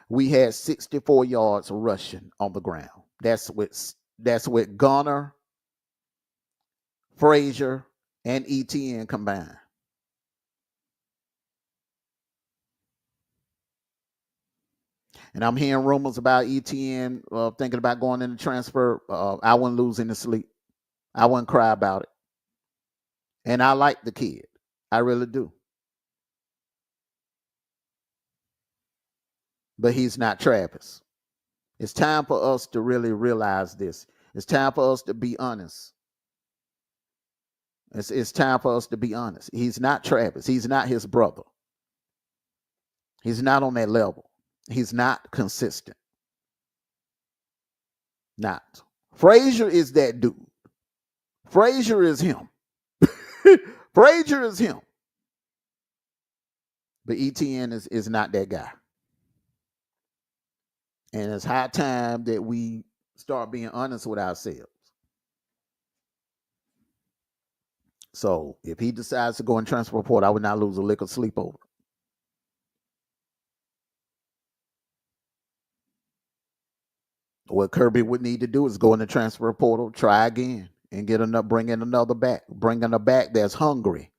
We had 64 yards rushing on the ground. That's with Gunner, Frazier, and ETN combined. And I'm hearing rumors about ETN thinking about going into transfer. I wouldn't lose any sleep. I wouldn't cry about it. And I like the kid. I really do. But he's not Travis. It's time for us to really realize this. It's time for us to be honest. It's time for us to be honest. He's not Travis. He's not his brother. He's not on that level. He's not consistent. Not. Frazier is that dude. Frazier is him. Frazier is him. But ETN is not that guy. And it's high time that we start being honest with ourselves. So if he decides to go in transfer report, I would not lose a lick of sleep over. What Kirby would need to do is go in the transfer portal, try again, and bring in another back, bring in a back that's hungry,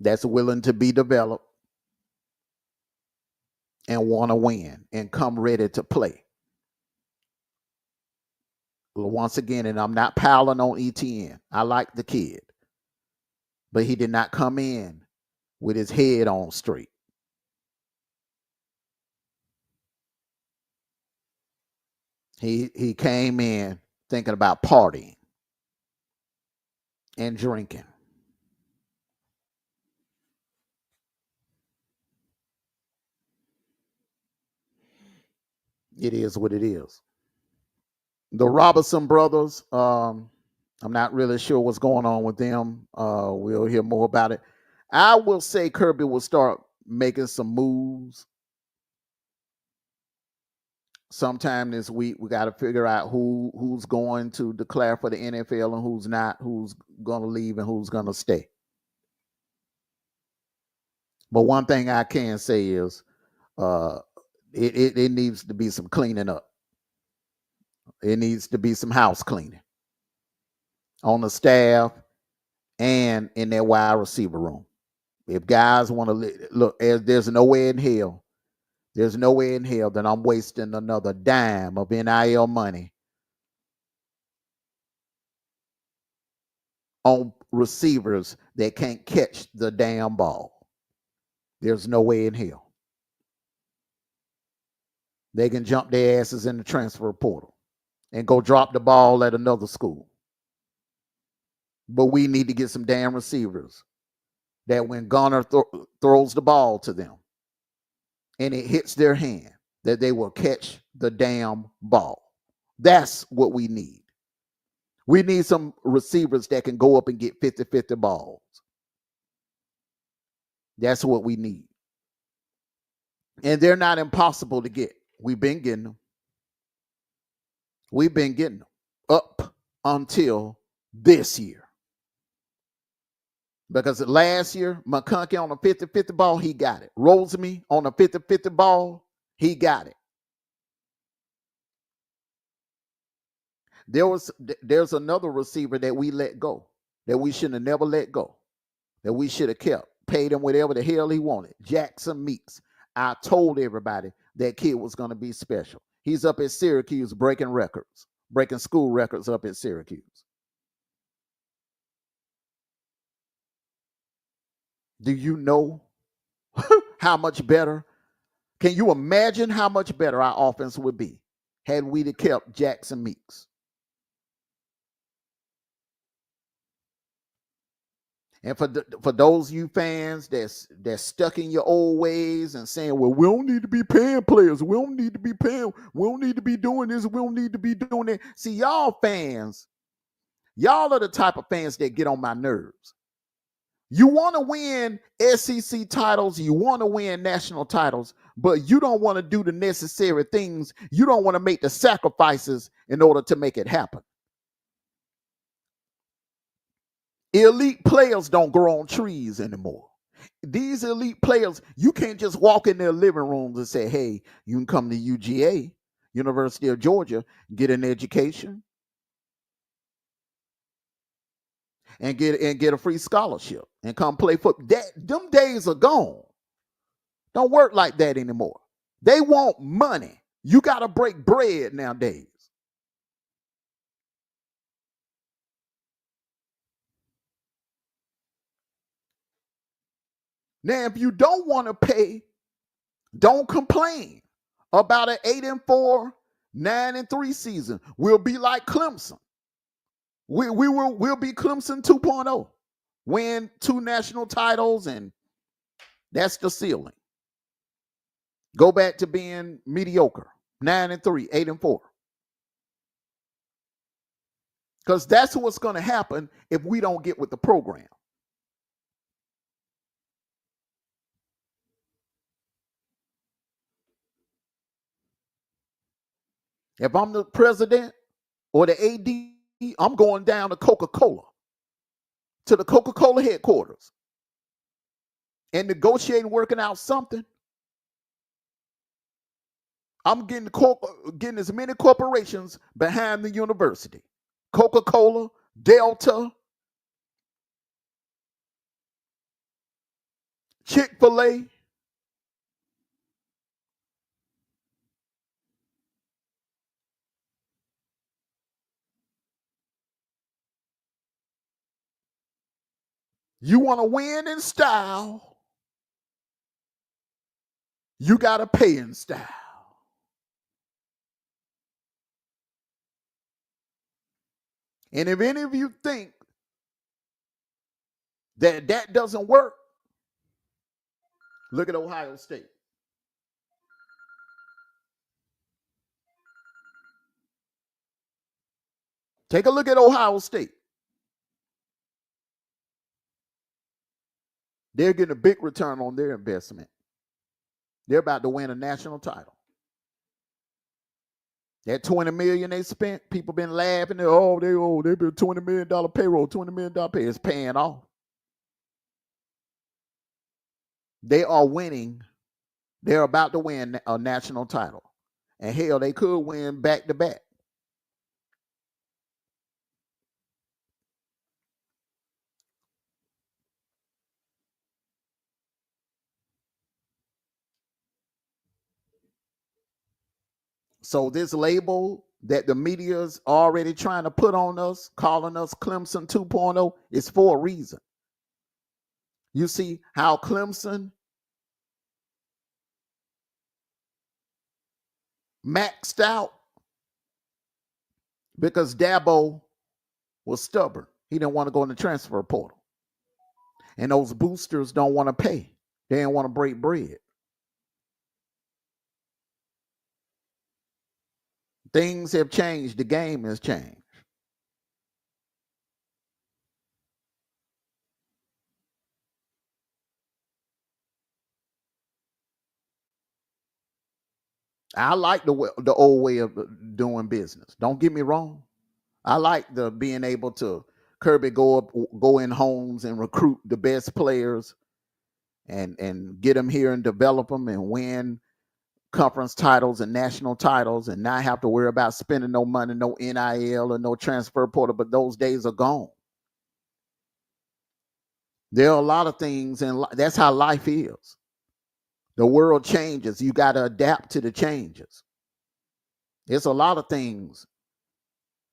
that's willing to be developed, and want to win and come ready to play. Once again, and I'm not piling on ETN. I like the kid, but he did not come in with his head on straight. He came in thinking about partying and drinking. It is what it is. The Robinson brothers, I'm not really sure what's going on with them. We'll hear more about it. I will say Kirby will start making some moves sometime this week. We got to figure out who's going to declare for the NFL and who's not, who's going to leave and who's going to stay. But one thing I can say is uh, it needs to be some cleaning up. It needs to be some house cleaning on the staff and in that wide receiver room. If guys want to look, there's no way in hell, that I'm wasting another dime of NIL money on receivers that can't catch the damn ball. There's no way in hell. They can jump their asses in the transfer portal and go drop the ball at another school. But we need to get some damn receivers that when Gunner throws the ball to them and it hits their hand, that they will catch the damn ball. That's what we need. We need some receivers that can go up and get 50-50 balls. That's what we need. And they're not impossible to get. We've been getting them. We've been getting them up until this year. Because last year, McConkey on a 50-50 ball, he got it. Rosemy on a 50-50 ball, he got it. There's another receiver that we let go, that we should have never let go, that we should have kept, paid him whatever the hell he wanted. Jackson Meeks. I told everybody that kid was going to be special. He's up at Syracuse breaking records, breaking school records up at Syracuse. Do you know how much better? Can you imagine how much better our offense would be had we kept Jackson Meeks? And for those of you fans that's stuck in your old ways and saying, well, we don't need to be paying players. We don't need to be paying. We don't need to be doing this. We don't need to be doing that. See, y'all fans, y'all are the type of fans that get on my nerves. You want to win SEC titles. You want to win national titles, but you don't want to do the necessary things. You don't want to make the sacrifices in order to make it happen. Elite players don't grow on trees anymore. These elite players, you can't just walk in their living rooms and say, hey, you can come to UGA, University of Georgia, get an education and get a free scholarship and come play football. Them days are gone. Don't work like that anymore. They want money. You got to break bread nowadays. Now, if you don't want to pay, don't complain about an 8-4, 9-3 season. We'll be like Clemson. We'll be Clemson 2.0. Win 2 national titles, and that's the ceiling. Go back to being mediocre. 9-3, 8-4. Because that's what's going to happen if we don't get with the program. If I'm the president or the AD, I'm going down to Coca-Cola, to the Coca-Cola headquarters, and negotiating, working out something. I'm getting as many corporations behind the university. Coca-Cola, Delta, Chick-fil-A. You want to win in style, you got to pay in style. And if any of you think that that doesn't work, look at Ohio State. Take a look at Ohio State. They're getting a big return on their investment. They're about to win a national title. That $20 million they spent, people been laughing. They been $20 million payroll, $20 million pay. It's paying off. They are winning. They're about to win a national title. And hell, they could win back to back. So this label that the media's already trying to put on us, calling us Clemson 2.0, is for a reason. You see how Clemson maxed out because Dabo was stubborn. He didn't want to go in the transfer portal. And those boosters don't want to pay. They didn't want to break bread. Things have changed. The game has changed. I like the old way of doing business. Don't get me wrong. I like the being able to Kirby go in homes and recruit the best players and get them here and develop them and win conference titles and national titles and not have to worry about spending no money, no NIL or no transfer portal. But those days are gone. There are a lot of things, and that's how life is. The world changes. You got to adapt to the changes. There's a lot of things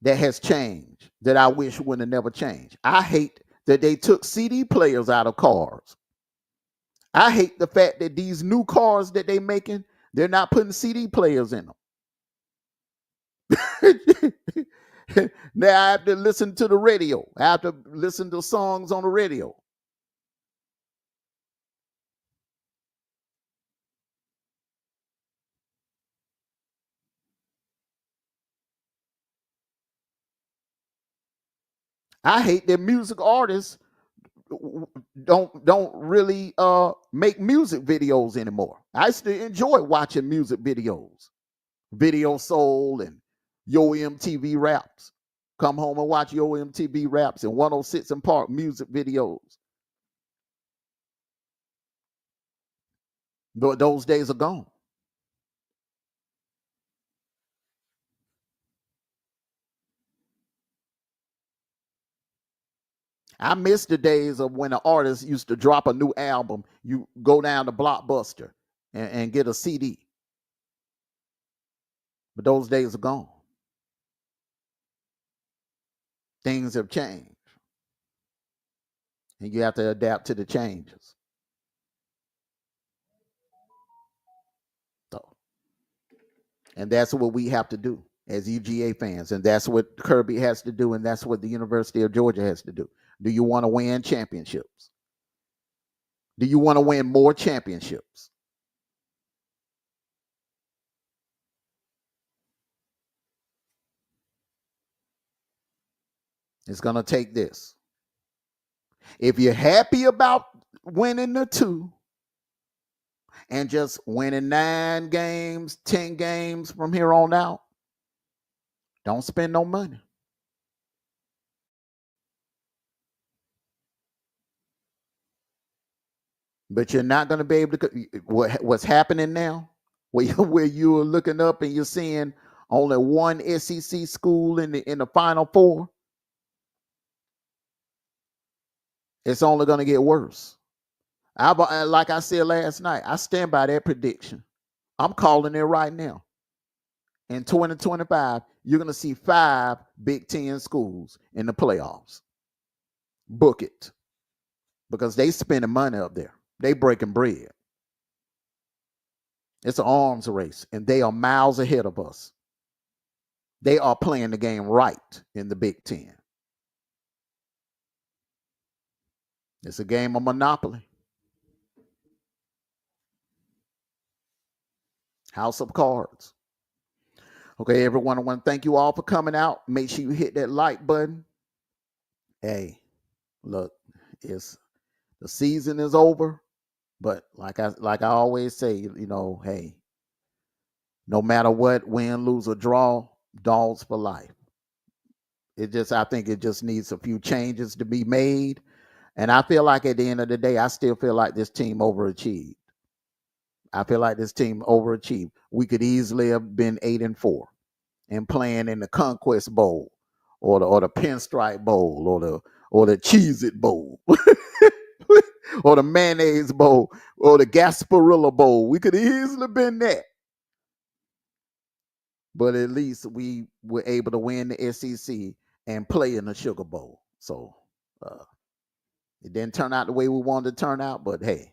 that has changed that I wish would have never changed. I hate that they took CD players out of cars. I hate the fact that these new cars that they making, they're not putting CD players in them. Now I have to listen to the radio. I have to listen to songs on the radio. I hate that music artists don't really make music videos anymore. I still enjoy watching music videos, Video Soul and Yo MTV Raps. Come home and watch Yo MTV Raps and 106 and Park music videos. Those days are gone. I miss the days of when an artist used to drop a new album. You go down to Blockbuster and get a CD. But those days are gone. Things have changed. And you have to adapt to the changes. So, and that's what we have to do as UGA fans. And that's what Kirby has to do. And that's what the University of Georgia has to do. Do you want to win championships? Do you want to win more championships? It's going to take this. If you're happy about winning the two and just winning 9 games, 10 games from here on out, don't spend no money. But you're not going to be able to. What's happening now, where you're looking up and you're seeing only one SEC school in the Final Four, it's only going to get worse. Like I said last night, I stand by that prediction. I'm calling it right now. In 2025, you're going to see 5 Big Ten schools in the playoffs. Book it. because they spending money up there. They breaking bread. It's an arms race, and they are miles ahead of us. They are playing the game right in the Big Ten. It's a game of monopoly. House of cards. Okay, everyone, I want to thank you all for coming out. Make sure you hit that like button. Hey, look, it's the season is over, but like I always say, hey, no matter what, win, lose, or draw, Dogs for life. I think it just needs a few changes to be made. And I feel like at the end of the day, I still feel like this team overachieved. We could easily have been 8-4 and playing in the Conquest Bowl or the Pinstripe Bowl or the Cheez-It Bowl or the Mayonnaise Bowl or the Gasparilla Bowl. We could have easily been that. But at least we were able to win the SEC and play in the Sugar Bowl. So it didn't turn out the way we wanted to turn out, but hey,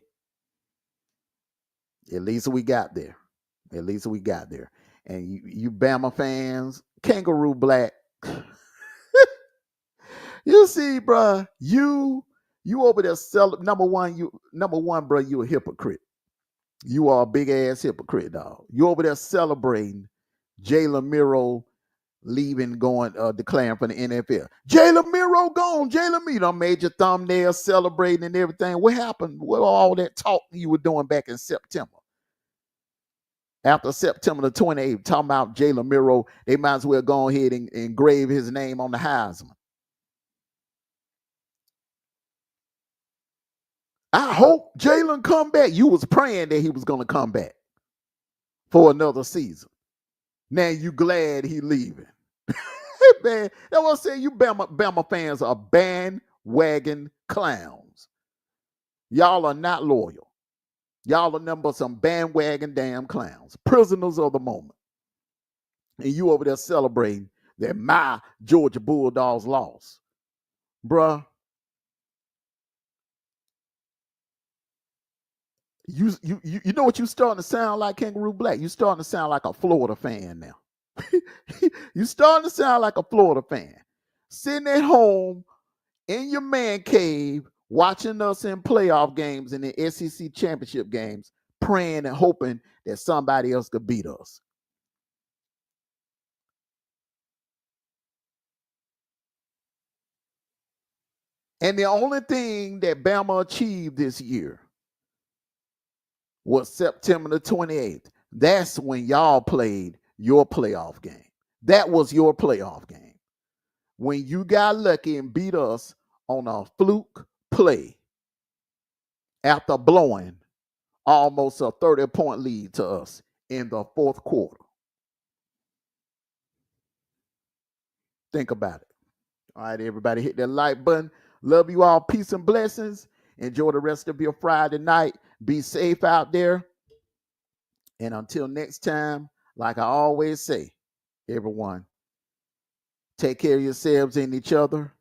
at least we got there. And you Bama fans, Kangaroo Black, you see, bruh, you over there number one, bro, you a hypocrite. You are a big ass hypocrite, dog. You over there celebrating Jalen Miro leaving, declaring for the NFL. Jalen Miro gone. Jalen Miro made your thumbnail celebrating and everything. What happened? What all that talk you were doing back in September? After September the 28th, talking about Jalen Miro, they might as well go ahead and engrave his name on the Heisman. I hope Jalen come back. You was praying that he was going to come back for another season. Now you glad he leaving. Man, that's what I'm saying. You Bama fans are bandwagon clowns. Y'all are not loyal. Y'all are nothing but some bandwagon damn clowns. Prisoners of the moment. And you over there celebrating that my Georgia Bulldogs lost. Bruh. You know what you starting to sound like, Kangaroo Black? You starting to sound like a Florida fan now. You starting to sound like a Florida fan. Sitting at home in your man cave, watching us in playoff games and in SEC championship games, praying and hoping that somebody else could beat us. And the only thing that Bama achieved this year was September the 28th. That's when y'all played your playoff game. That was your playoff game. When you got lucky and beat us on a fluke play after blowing almost a 30-point lead to us in the fourth quarter. Think about it. All right, everybody, hit that like button. Love you all. Peace and blessings. Enjoy the rest of your Friday night. Be safe out there. And until next time, like I always say, everyone, take care of yourselves and each other.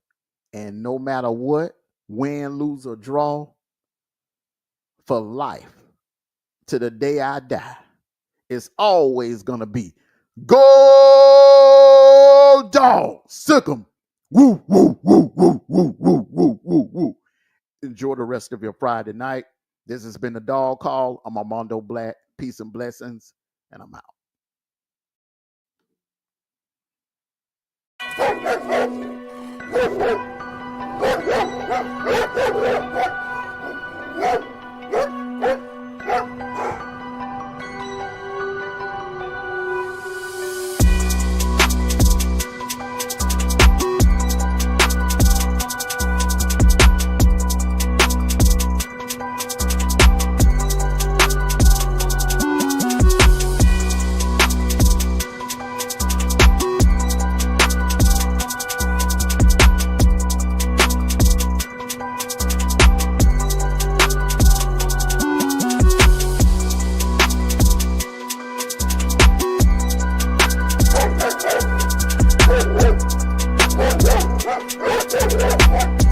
And no matter what, win, lose, or draw, for life, to the day I die, it's always going to be Go Dawg! Sick 'em! Woo, woo, woo, woo, woo, woo, woo, woo, woo. Enjoy the rest of your Friday night. This has been the Dawg Call. I'm Armondo Black. Peace and blessings, and I'm out. What?